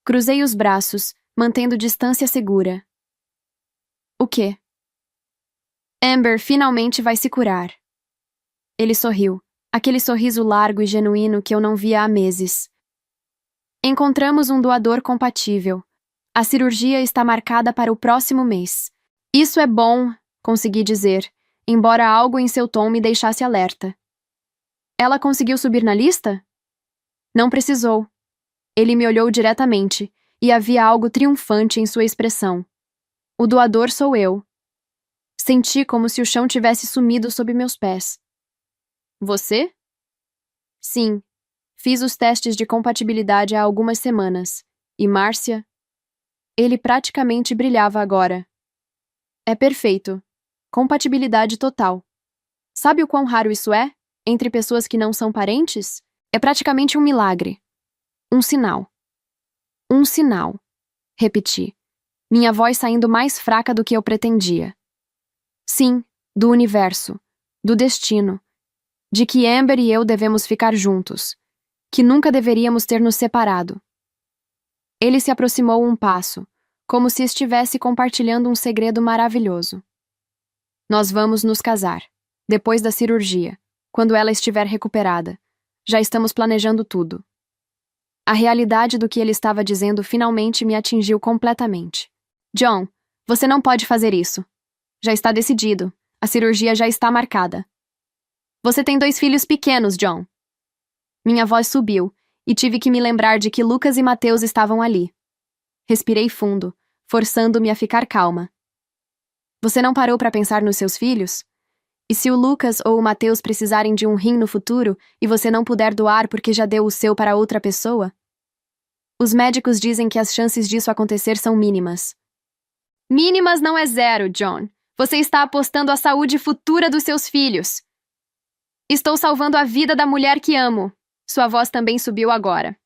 Cruzei os braços, mantendo distância segura. O quê? Amber finalmente vai se curar. Ele sorriu, aquele sorriso largo e genuíno que eu não via há meses. Encontramos um doador compatível. A cirurgia está marcada para o próximo mês. Isso é bom, consegui dizer, embora algo em seu tom me deixasse alerta. Ela conseguiu subir na lista? Não precisou. Ele me olhou diretamente, e havia algo triunfante em sua expressão. O doador sou eu. Senti como se o chão tivesse sumido sob meus pés. Você? Sim. Fiz os testes de compatibilidade há algumas semanas. E Márcia? Ele praticamente brilhava agora. É perfeito. Compatibilidade total. Sabe o quão raro isso é? Entre pessoas que não são parentes? É praticamente um milagre. Um sinal. Um sinal. Repeti, minha voz saindo mais fraca do que eu pretendia. Sim, do universo, do destino, de que Amber e eu devemos ficar juntos, que nunca deveríamos ter nos separado. Ele se aproximou um passo, como se estivesse compartilhando um segredo maravilhoso. Nós vamos nos casar, depois da cirurgia, quando ela estiver recuperada. Já estamos planejando tudo. A realidade do que ele estava dizendo finalmente me atingiu completamente. John, você não pode fazer isso. Já está decidido. A cirurgia já está marcada. Você tem 2 filhos pequenos, John. Minha voz subiu, e tive que me lembrar de que Lucas e Mateus estavam ali. Respirei fundo, forçando-me a ficar calma. Você não parou para pensar nos seus filhos? E se o Lucas ou o Mateus precisarem de um rim no futuro e você não puder doar porque já deu o seu para outra pessoa? Os médicos dizem que as chances disso acontecer são mínimas. Mínimas não é zero, John. Você está apostando a saúde futura dos seus filhos. Estou salvando a vida da mulher que amo. Sua voz também subiu agora.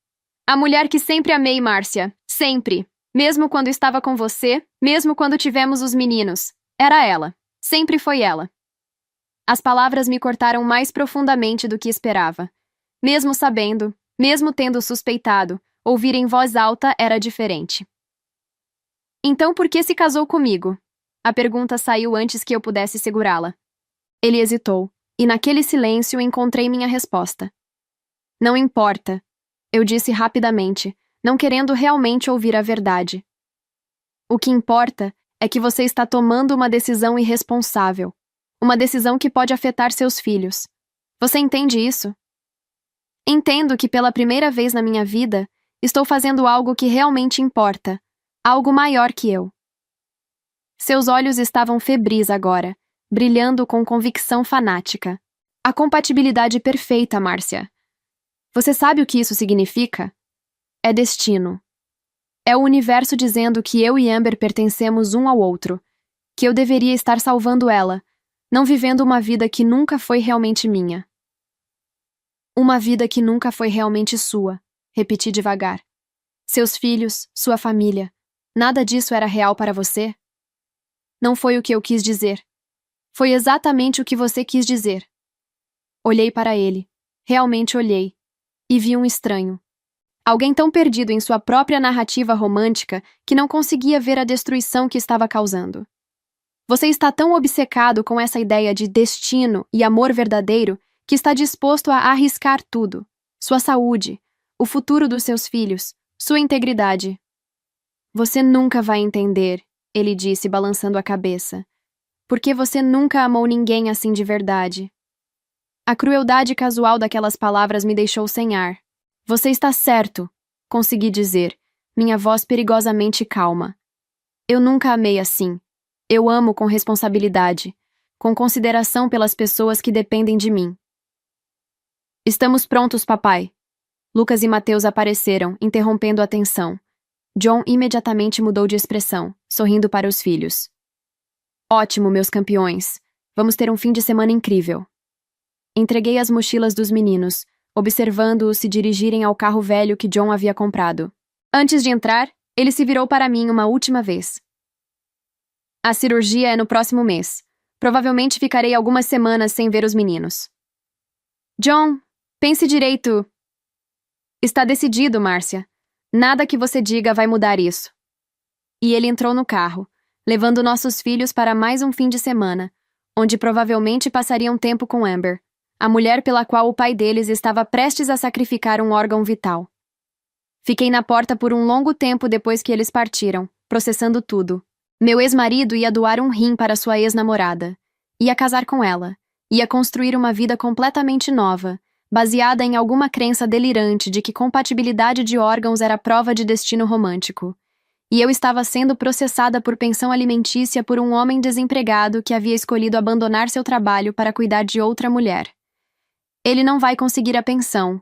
A mulher que sempre amei, Márcia. Sempre. Mesmo quando estava com você, mesmo quando tivemos os meninos. Era ela. Sempre foi ela. As palavras me cortaram mais profundamente do que esperava. Mesmo sabendo, mesmo tendo suspeitado, ouvir em voz alta era diferente. Então por que se casou comigo? A pergunta saiu antes que eu pudesse segurá-la. Ele hesitou, e naquele silêncio encontrei minha resposta. Não importa, eu disse rapidamente, não querendo realmente ouvir a verdade. O que importa é que você está tomando uma decisão irresponsável. Uma decisão que pode afetar seus filhos. Você entende isso? Entendo que pela primeira vez na minha vida, estou fazendo algo que realmente importa. Algo maior que eu. Seus olhos estavam febris agora, brilhando com convicção fanática. A compatibilidade perfeita, Márcia. Você sabe o que isso significa? É destino. É o universo dizendo que eu e Amber pertencemos um ao outro, que eu deveria estar salvando ela, não vivendo uma vida que nunca foi realmente minha. Uma vida que nunca foi realmente sua, repeti devagar. Seus filhos, sua família, nada disso era real para você? Não foi o que eu quis dizer. Foi exatamente o que você quis dizer. Olhei para ele. Realmente olhei. E vi um estranho. Alguém tão perdido em sua própria narrativa romântica que não conseguia ver a destruição que estava causando. Você está tão obcecado com essa ideia de destino e amor verdadeiro que está disposto a arriscar tudo. Sua saúde, o futuro dos seus filhos, sua integridade. Você nunca vai entender, ele disse, balançando a cabeça. Porque você nunca amou ninguém assim de verdade. A crueldade casual daquelas palavras me deixou sem ar. Você está certo, consegui dizer, minha voz perigosamente calma. Eu nunca amei assim. Eu amo com responsabilidade, com consideração pelas pessoas que dependem de mim. Estamos prontos, papai. Lucas e Mateus apareceram, interrompendo a tensão. John imediatamente mudou de expressão, sorrindo para os filhos. Ótimo, meus campeões. Vamos ter um fim de semana incrível. Entreguei as mochilas dos meninos, observando-os se dirigirem ao carro velho que John havia comprado. Antes de entrar, ele se virou para mim uma última vez. A cirurgia é no próximo mês. Provavelmente ficarei algumas semanas sem ver os meninos. John, pense direito. Está decidido, Márcia. Nada que você diga vai mudar isso. E ele entrou no carro, levando nossos filhos para mais um fim de semana, onde provavelmente passariam tempo com Amber, a mulher pela qual o pai deles estava prestes a sacrificar um órgão vital. Fiquei na porta por um longo tempo depois que eles partiram, processando tudo. Meu ex-marido ia doar um rim para sua ex-namorada. Ia casar com ela. Ia construir uma vida completamente nova, baseada em alguma crença delirante de que compatibilidade de órgãos era prova de destino romântico. E eu estava sendo processada por pensão alimentícia por um homem desempregado que havia escolhido abandonar seu trabalho para cuidar de outra mulher. Ele não vai conseguir a pensão,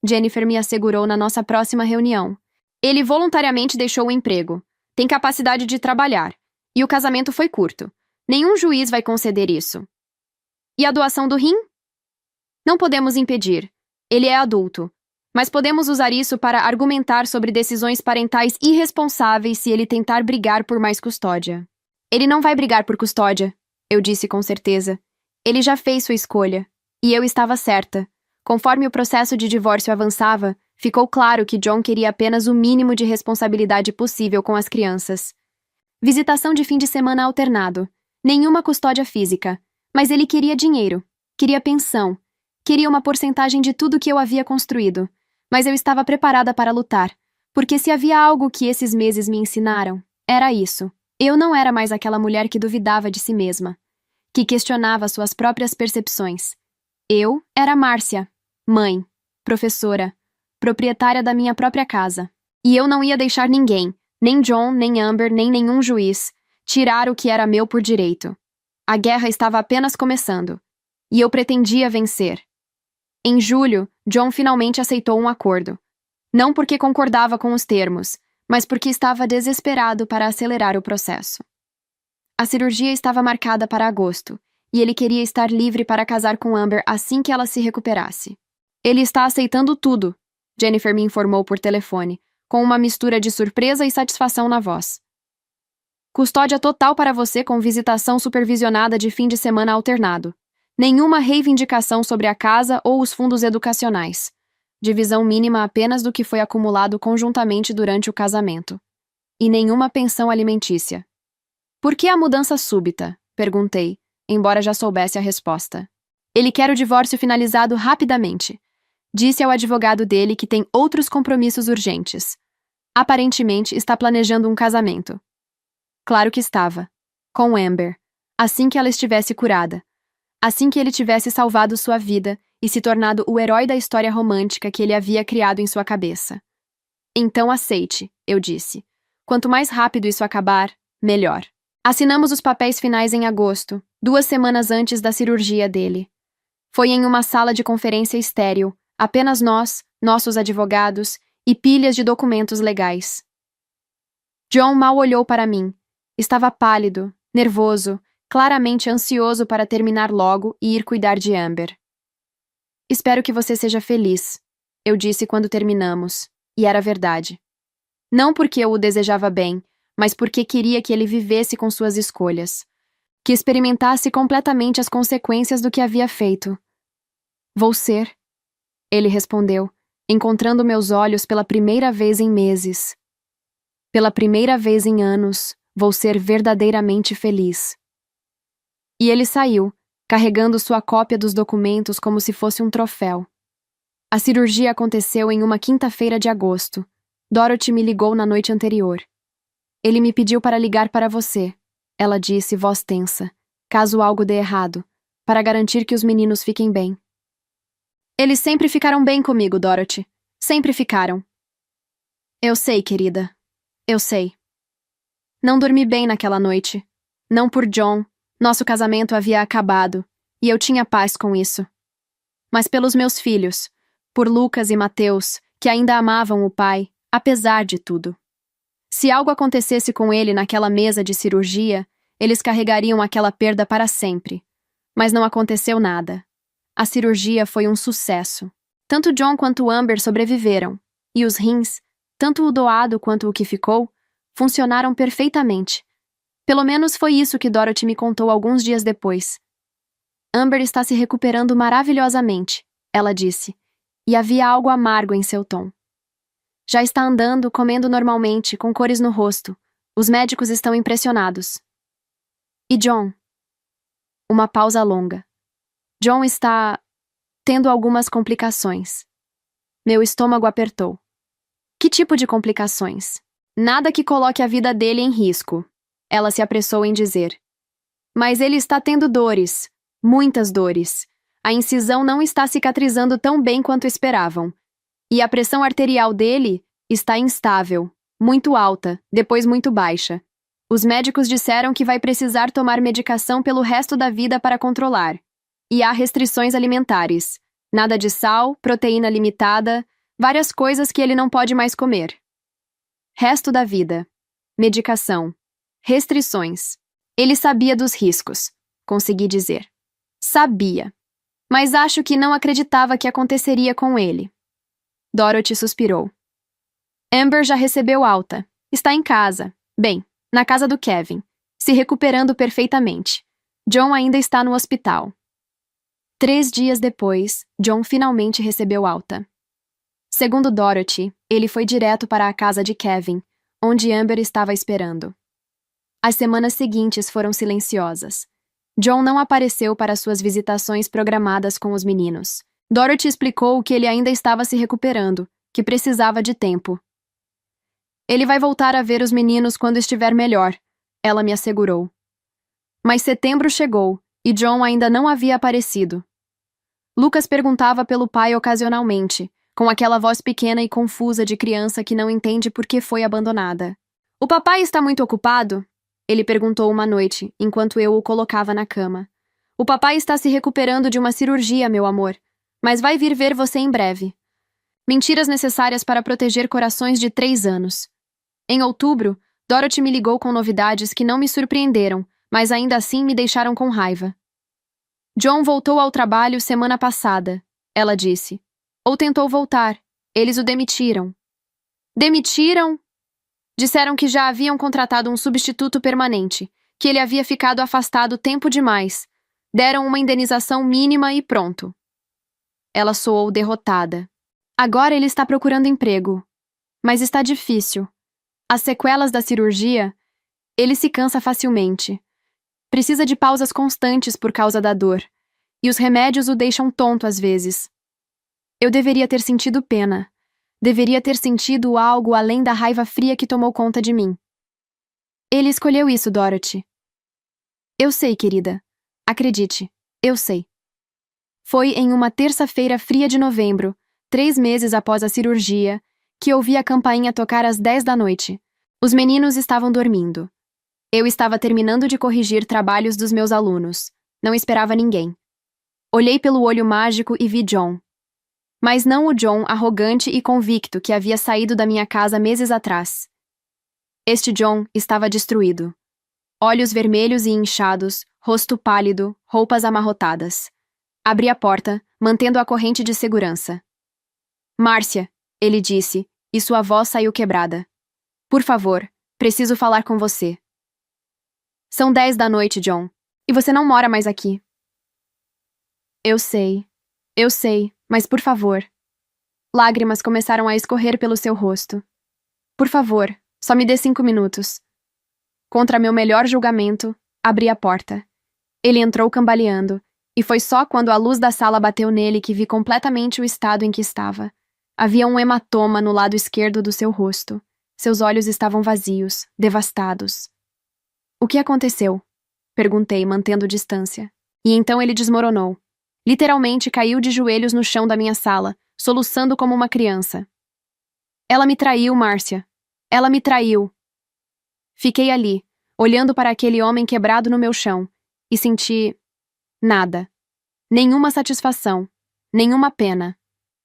Jennifer me assegurou na nossa próxima reunião. Ele voluntariamente deixou o emprego. Tem capacidade de trabalhar. E o casamento foi curto. Nenhum juiz vai conceder isso. E a doação do rim? Não podemos impedir. Ele é adulto. Mas podemos usar isso para argumentar sobre decisões parentais irresponsáveis se ele tentar brigar por mais custódia. Ele não vai brigar por custódia, eu disse com certeza. Ele já fez sua escolha. E eu estava certa. Conforme o processo de divórcio avançava, ficou claro que John queria apenas o mínimo de responsabilidade possível com as crianças. Visitação de fim de semana alternado. Nenhuma custódia física. Mas ele queria dinheiro. Queria pensão. Queria uma porcentagem de tudo que eu havia construído. Mas eu estava preparada para lutar. Porque se havia algo que esses meses me ensinaram, era isso. Eu não era mais aquela mulher que duvidava de si mesma. Que questionava suas próprias percepções. Eu era Márcia. Mãe, professora, proprietária da minha própria casa. E eu não ia deixar ninguém, nem John, nem Amber, nem nenhum juiz, tirar o que era meu por direito. A guerra estava apenas começando. E eu pretendia vencer. Em julho, John finalmente aceitou um acordo. Não porque concordava com os termos, mas porque estava desesperado para acelerar o processo. A cirurgia estava marcada para agosto, e ele queria estar livre para casar com Amber assim que ela se recuperasse. Ele está aceitando tudo, Jennifer me informou por telefone, com uma mistura de surpresa e satisfação na voz. Custódia total para você com visitação supervisionada de fim de semana alternado. Nenhuma reivindicação sobre a casa ou os fundos educacionais. Divisão mínima apenas do que foi acumulado conjuntamente durante o casamento. E nenhuma pensão alimentícia. Por que a mudança súbita? Perguntei, embora já soubesse a resposta. Ele quer o divórcio finalizado rapidamente. Disse ao advogado dele que tem outros compromissos urgentes. Aparentemente, está planejando um casamento. Claro que estava. Com Amber. Assim que ela estivesse curada. Assim que ele tivesse salvado sua vida e se tornado o herói da história romântica que ele havia criado em sua cabeça. Então aceite, eu disse. Quanto mais rápido isso acabar, melhor. Assinamos os papéis finais em agosto, 2 semanas antes da cirurgia dele. Foi em uma sala de conferência estéril, apenas nós, nossos advogados e pilhas de documentos legais. John mal olhou para mim. Estava pálido, nervoso, claramente ansioso para terminar logo e ir cuidar de Amber. Espero que você seja feliz, eu disse quando terminamos, e era verdade. Não porque eu o desejava bem, mas porque queria que ele vivesse com suas escolhas, que experimentasse completamente as consequências do que havia feito. Vou ser, ele respondeu, encontrando meus olhos pela primeira vez em meses. Pela primeira vez em anos, vou ser verdadeiramente feliz. E ele saiu, carregando sua cópia dos documentos como se fosse um troféu. A cirurgia aconteceu em uma quinta-feira de agosto. Dorothy me ligou na noite anterior. Ele me pediu para ligar para você, ela disse, voz tensa, caso algo dê errado, para garantir que os meninos fiquem bem. Eles sempre ficaram bem comigo, Dorothy. Sempre ficaram. Eu sei, querida. Eu sei. Não dormi bem naquela noite. Não por John. Nosso casamento havia acabado, e eu tinha paz com isso. Mas pelos meus filhos, por Lucas e Mateus, que ainda amavam o pai, apesar de tudo. Se algo acontecesse com ele naquela mesa de cirurgia, eles carregariam aquela perda para sempre. Mas não aconteceu nada. A cirurgia foi um sucesso. Tanto John quanto Amber sobreviveram, e os rins, tanto o doado quanto o que ficou, funcionaram perfeitamente. Pelo menos foi isso que Dorothy me contou alguns dias depois. Amber está se recuperando maravilhosamente, ela disse, e havia algo amargo em seu tom. Já está andando, comendo normalmente, com cores no rosto. Os médicos estão impressionados. E John? Uma pausa longa. John está tendo algumas complicações. Meu estômago apertou. Que tipo de complicações? Nada que coloque a vida dele em risco. ela se apressou em dizer. Mas ele está tendo dores. Muitas dores. A incisão não está cicatrizando tão bem quanto esperavam. E a pressão arterial dele está instável, muito alta, depois muito baixa. Os médicos disseram que vai precisar tomar medicação pelo resto da vida para controlar. E há restrições alimentares. Nada de sal, proteína limitada, várias coisas que ele não pode mais comer. Resto da vida. Medicação. Restrições. Ele sabia dos riscos, consegui dizer. Sabia. Mas acho que não acreditava que aconteceria com ele. Dorothy suspirou. Amber já recebeu alta. Está em casa. Bem, na casa do Kevin. Se recuperando perfeitamente. John ainda está no hospital. 3 dias depois, John finalmente recebeu alta. Segundo Dorothy, ele foi direto para a casa de Kevin, onde Amber estava esperando. As semanas seguintes foram silenciosas. John não apareceu para suas visitações programadas com os meninos. Dorothy explicou que ele ainda estava se recuperando, que precisava de tempo. Ele vai voltar a ver os meninos quando estiver melhor, ela me assegurou. Mas setembro chegou, e John ainda não havia aparecido. Lucas perguntava pelo pai ocasionalmente, com aquela voz pequena e confusa de criança que não entende por que foi abandonada. O papai está muito ocupado? Ele perguntou uma noite, enquanto eu o colocava na cama. O papai está se recuperando de uma cirurgia, meu amor, mas vai vir ver você em breve. Mentiras necessárias para proteger corações de 3 anos. Em outubro, Dorothy me ligou com novidades que não me surpreenderam, mas ainda assim me deixaram com raiva. John voltou ao trabalho semana passada, ela disse. Ou tentou voltar. Eles o demitiram. Demitiram? Disseram que já haviam contratado um substituto permanente, que ele havia ficado afastado tempo demais. Deram uma indenização mínima e pronto. Ela soou derrotada. Agora ele está procurando emprego. Mas está difícil. As sequelas da cirurgia, ele se cansa facilmente. Precisa de pausas constantes por causa da dor. E os remédios o deixam tonto às vezes. Eu deveria ter sentido pena. Deveria ter sentido algo além da raiva fria que tomou conta de mim. Ele escolheu isso, Dorothy. Eu sei, querida. Acredite, eu sei. Foi em uma terça-feira fria de novembro, 3 meses após a cirurgia, que ouvi a campainha tocar às 10 da noite. Os meninos estavam dormindo. Eu estava terminando de corrigir trabalhos dos meus alunos. Não esperava ninguém. Olhei pelo olho mágico e vi John. Mas não o John arrogante e convicto que havia saído da minha casa meses atrás. Este John estava destruído. Olhos vermelhos e inchados, rosto pálido, roupas amarrotadas. Abri a porta, mantendo a corrente de segurança. Márcia, ele disse, e sua voz saiu quebrada. Por favor, preciso falar com você. São 10 da noite, John, e você não mora mais aqui. Eu sei, mas por favor. Lágrimas começaram a escorrer pelo seu rosto. Por favor, só me dê 5 minutos. Contra meu melhor julgamento, abri a porta. Ele entrou cambaleando, e foi só quando a luz da sala bateu nele que vi completamente o estado em que estava. Havia um hematoma no lado esquerdo do seu rosto. Seus olhos estavam vazios, devastados. O que aconteceu? Perguntei, mantendo distância. E então ele desmoronou. Literalmente caiu de joelhos no chão da minha sala, soluçando como uma criança. Ela me traiu, Márcia. Ela me traiu. Fiquei ali, olhando para aquele homem quebrado no meu chão, e senti nada. Nenhuma satisfação, nenhuma pena.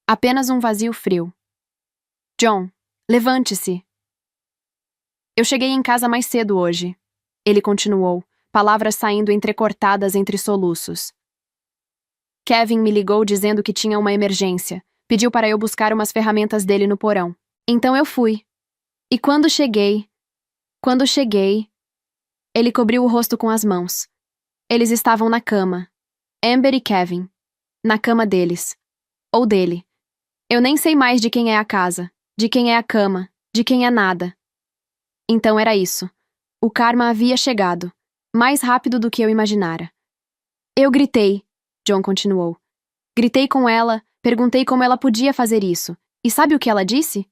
Apenas um vazio frio. John, levante-se. Eu cheguei em casa mais cedo hoje. Ele continuou, palavras saindo entrecortadas entre soluços. Kevin me ligou dizendo que tinha uma emergência. Pediu para eu buscar umas ferramentas dele no porão. Então eu fui. E quando cheguei... Ele cobriu o rosto com as mãos. Eles estavam na cama. Amber e Kevin. Na cama deles. Ou dele. Eu nem sei mais de quem é a casa, de quem é a cama, de quem é nada. Então era isso. O karma havia chegado. Mais rápido do que eu imaginara. Eu gritei. John continuou. Gritei com ela, perguntei como ela podia fazer isso. E sabe o que ela disse?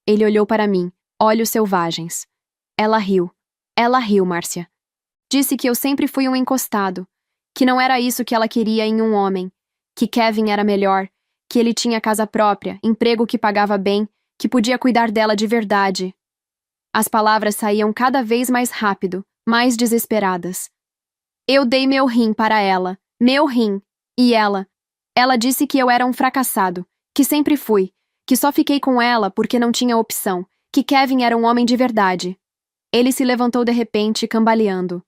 Ele olhou para mim, olhos selvagens. Ela riu. Ela riu, Márcia. Disse que eu sempre fui um encostado, que não era isso que ela queria em um homem, que Kevin era melhor, que ele tinha casa própria, emprego que pagava bem, que podia cuidar dela de verdade. As palavras saíam cada vez mais rápido, mais desesperadas. Eu dei meu rim para ela, meu rim, e ela disse que eu era um fracassado, que sempre fui, que só fiquei com ela porque não tinha opção, que Kevin era um homem de verdade. Ele se levantou de repente, cambaleando.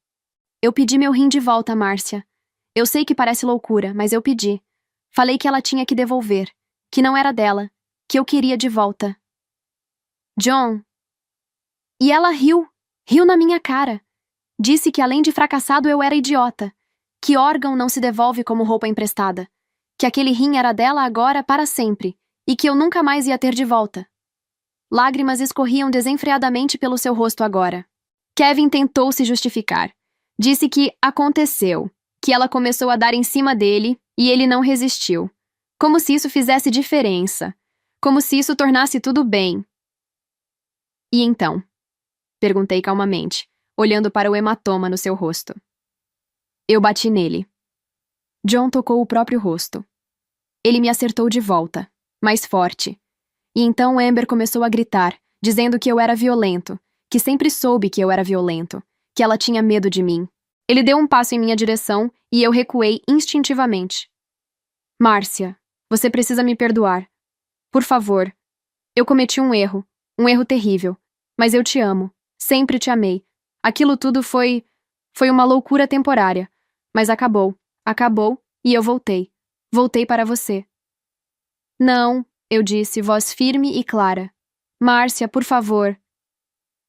Eu pedi meu rim de volta, Márcia. Eu sei que parece loucura, mas eu pedi. Falei que ela tinha que devolver, que não era dela, que eu queria de volta. John. E ela riu, riu na minha cara. Disse que além de fracassado eu era idiota, que órgão não se devolve como roupa emprestada, que aquele rim era dela agora para sempre e que eu nunca mais ia ter de volta. Lágrimas escorriam desenfreadamente pelo seu rosto agora. Kevin tentou se justificar. Disse que aconteceu, que ela começou a dar em cima dele e ele não resistiu. Como se isso fizesse diferença. Como se isso tornasse tudo bem. E então? Perguntei calmamente, olhando para o hematoma no seu rosto. Eu bati nele. John tocou o próprio rosto. Ele me acertou de volta, mais forte. E então Amber começou a gritar, dizendo que eu era violento, que sempre soube que eu era violento, que ela tinha medo de mim. Ele deu um passo em minha direção e eu recuei instintivamente. Márcia, você precisa me perdoar. Por favor. Eu cometi um erro terrível, mas eu te amo, sempre te amei. Aquilo tudo foi uma loucura temporária, mas acabou e eu voltei. Voltei para você. Não, eu disse, voz firme e clara. Márcia, por favor.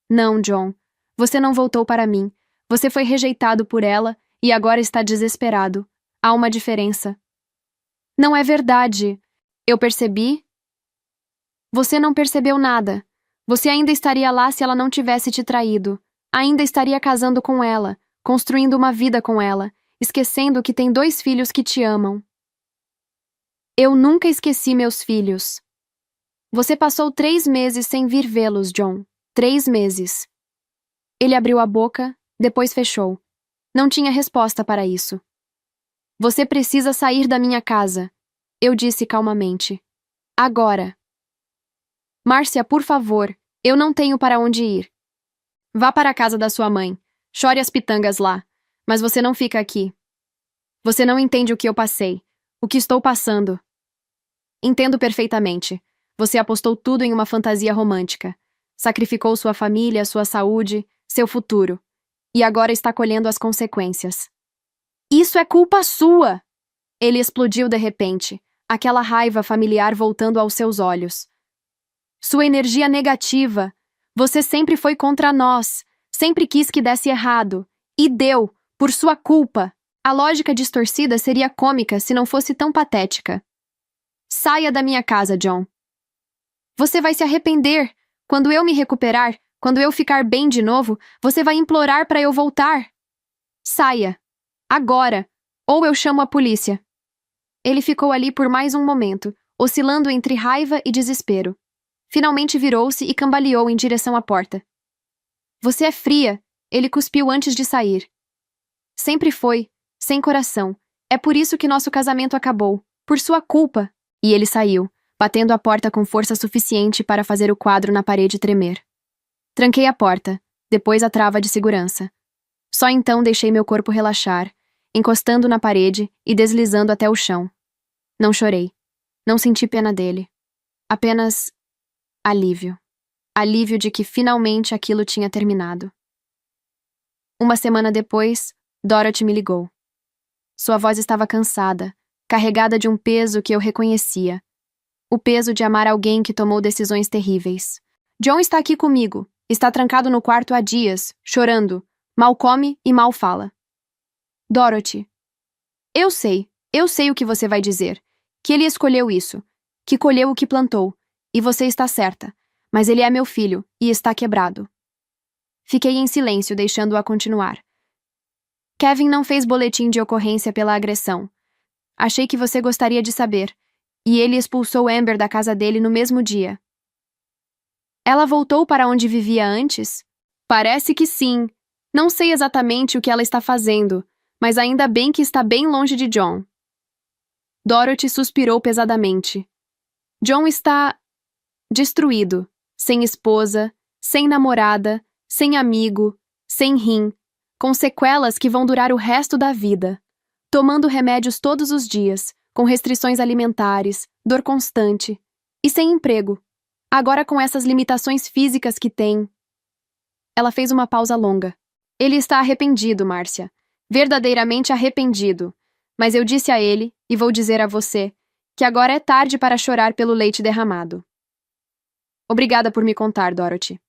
Não, John. Você não voltou para mim. Você foi rejeitado por ela e agora está desesperado. Há uma diferença. Não é verdade. Eu percebi? Você não percebeu nada. Você ainda estaria lá se ela não tivesse te traído. Ainda estaria casando com ela, construindo uma vida com ela, esquecendo que tem 2 filhos que te amam. Eu nunca esqueci meus filhos. Você passou 3 meses sem vir vê-los, John. 3 meses. Ele abriu a boca, depois fechou. Não tinha resposta para isso. Você precisa sair da minha casa, eu disse calmamente. Agora. Márcia, por favor, eu não tenho para onde ir. Vá para a casa da sua mãe. Chore as pitangas lá. Mas você não fica aqui. Você não entende o que eu passei. O que estou passando. Entendo perfeitamente. Você apostou tudo em uma fantasia romântica. Sacrificou sua família, sua saúde, seu futuro. E agora está colhendo as consequências. Isso é culpa sua! Ele explodiu de repente, aquela raiva familiar voltando aos seus olhos. Sua energia negativa. Você sempre foi contra nós. Sempre quis que desse errado. E deu, por sua culpa. A lógica distorcida seria cômica se não fosse tão patética. Saia da minha casa, John. Você vai se arrepender. Quando eu me recuperar, quando eu ficar bem de novo, você vai implorar para eu voltar. Saia. Agora. Ou eu chamo a polícia. Ele ficou ali por mais um momento, oscilando entre raiva e desespero. Finalmente virou-se e cambaleou em direção à porta. Você é fria, ele cuspiu antes de sair. Sempre foi, sem coração. É por isso que nosso casamento acabou, por sua culpa. E ele saiu, batendo a porta com força suficiente para fazer o quadro na parede tremer. Tranquei a porta, depois a trava de segurança. Só então deixei meu corpo relaxar, encostando na parede e deslizando até o chão. Não chorei. Não senti pena dele. Apenas alívio. Alívio de que finalmente aquilo tinha terminado. Uma semana depois, Dorothy me ligou. Sua voz estava cansada, carregada de um peso que eu reconhecia. O peso de amar alguém que tomou decisões terríveis. John está aqui comigo. Está trancado no quarto há dias, chorando. Mal come e mal fala. Dorothy. Eu sei o que você vai dizer. Que ele escolheu isso. Que colheu o que plantou. E você está certa. Mas ele é meu filho, e está quebrado. Fiquei em silêncio, deixando-a continuar. Kevin não fez boletim de ocorrência pela agressão. Achei que você gostaria de saber. E ele expulsou Amber da casa dele no mesmo dia. Ela voltou para onde vivia antes? Parece que sim. Não sei exatamente o que ela está fazendo, mas ainda bem que está bem longe de John. Dorothy suspirou pesadamente. John está destruído, sem esposa, sem namorada, sem amigo, sem rim, com sequelas que vão durar o resto da vida, tomando remédios todos os dias, com restrições alimentares, dor constante, e sem emprego. Agora com essas limitações físicas que tem. Ela fez uma pausa longa. Ele está arrependido, Márcia. Verdadeiramente arrependido. Mas eu disse a ele, e vou dizer a você, que agora é tarde para chorar pelo leite derramado. Obrigada por me contar, Dorothy.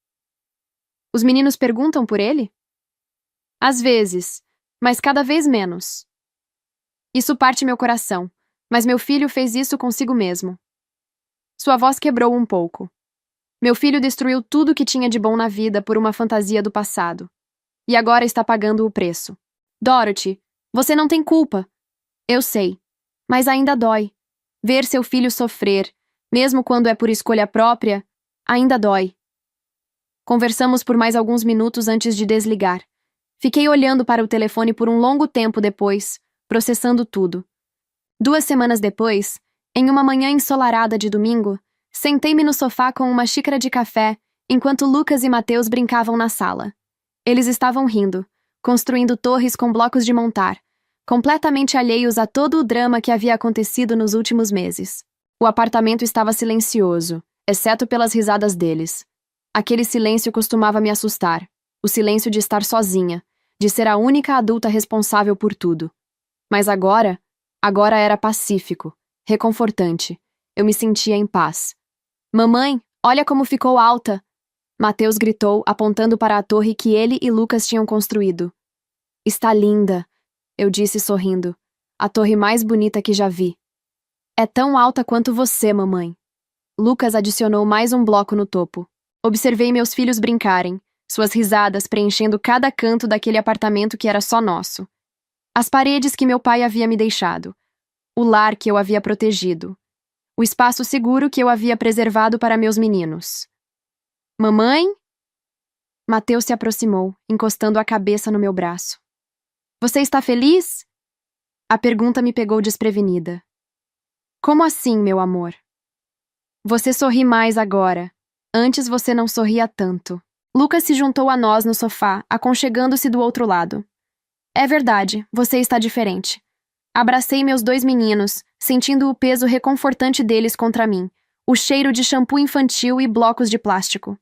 Os meninos perguntam por ele? Às vezes, mas cada vez menos. Isso parte meu coração, mas meu filho fez isso consigo mesmo. Sua voz quebrou um pouco. Meu filho destruiu tudo que tinha de bom na vida por uma fantasia do passado. E agora está pagando o preço. Dorothy, você não tem culpa. Eu sei. Mas ainda dói. Ver seu filho sofrer, mesmo quando é por escolha própria, ainda dói. Conversamos por mais alguns minutos antes de desligar. Fiquei olhando para o telefone por um longo tempo depois, processando tudo. 2 semanas depois, em uma manhã ensolarada de domingo, sentei-me no sofá com uma xícara de café, enquanto Lucas e Mateus brincavam na sala. Eles estavam rindo, construindo torres com blocos de montar, completamente alheios a todo o drama que havia acontecido nos últimos meses. O apartamento estava silencioso, exceto pelas risadas deles. Aquele silêncio costumava me assustar, o silêncio de estar sozinha, de ser a única adulta responsável por tudo. Mas agora era pacífico, reconfortante. Eu me sentia em paz. Mamãe, olha como ficou alta! Mateus gritou, apontando para a torre que ele e Lucas tinham construído. Está linda, eu disse sorrindo. A torre mais bonita que já vi. É tão alta quanto você, mamãe. Lucas adicionou mais um bloco no topo. Observei meus filhos brincarem, suas risadas preenchendo cada canto daquele apartamento que era só nosso. As paredes que meu pai havia me deixado. O lar que eu havia protegido. O espaço seguro que eu havia preservado para meus meninos. Mamãe? Mateus se aproximou, encostando a cabeça no meu braço. Você está feliz? A pergunta me pegou desprevenida. Como assim, meu amor? Você sorri mais agora. Antes você não sorria tanto. Lucas se juntou a nós no sofá, aconchegando-se do outro lado. É verdade, você está diferente. Abracei meus 2 meninos, sentindo o peso reconfortante deles contra mim, o cheiro de shampoo infantil e blocos de plástico.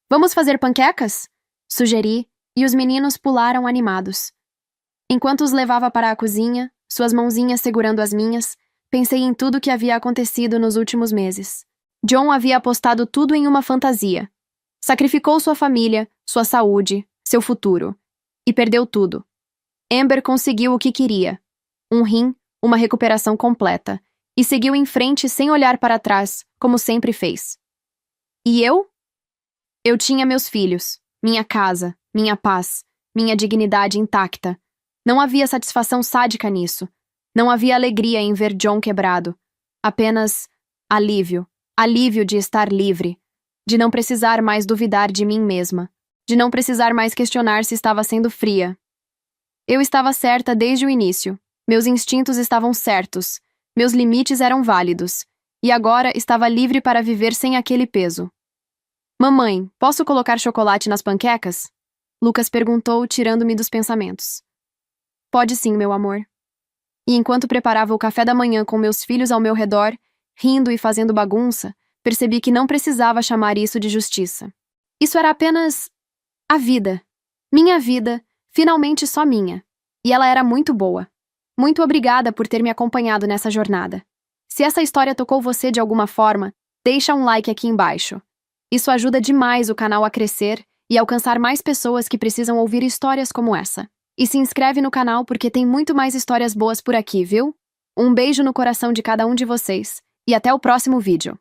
Vamos fazer panquecas? Sugeri, e os meninos pularam animados. Enquanto os levava para a cozinha, suas mãozinhas segurando as minhas, pensei em tudo que havia acontecido nos últimos meses. John havia apostado tudo em uma fantasia. Sacrificou sua família, sua saúde, seu futuro. E perdeu tudo. Amber conseguiu o que queria. Um rim, uma recuperação completa. E seguiu em frente sem olhar para trás, como sempre fez. E eu? Eu tinha meus filhos, minha casa, minha paz, minha dignidade intacta. Não havia satisfação sádica nisso. Não havia alegria em ver John quebrado. Apenas alívio. Alívio de estar livre. De não precisar mais duvidar de mim mesma. De não precisar mais questionar se estava sendo fria. Eu estava certa desde o início. Meus instintos estavam certos. Meus limites eram válidos. E agora estava livre para viver sem aquele peso. Mamãe, posso colocar chocolate nas panquecas? Lucas perguntou, tirando-me dos pensamentos. Pode sim, meu amor. E enquanto preparava o café da manhã com meus filhos ao meu redor, rindo e fazendo bagunça, percebi que não precisava chamar isso de justiça. Isso era apenas a vida. Minha vida, finalmente só minha. E ela era muito boa. Muito obrigada por ter me acompanhado nessa jornada. Se essa história tocou você de alguma forma, deixa um like aqui embaixo. Isso ajuda demais o canal a crescer e alcançar mais pessoas que precisam ouvir histórias como essa. E se inscreve no canal porque tem muito mais histórias boas por aqui, viu? Um beijo no coração de cada um de vocês e até o próximo vídeo.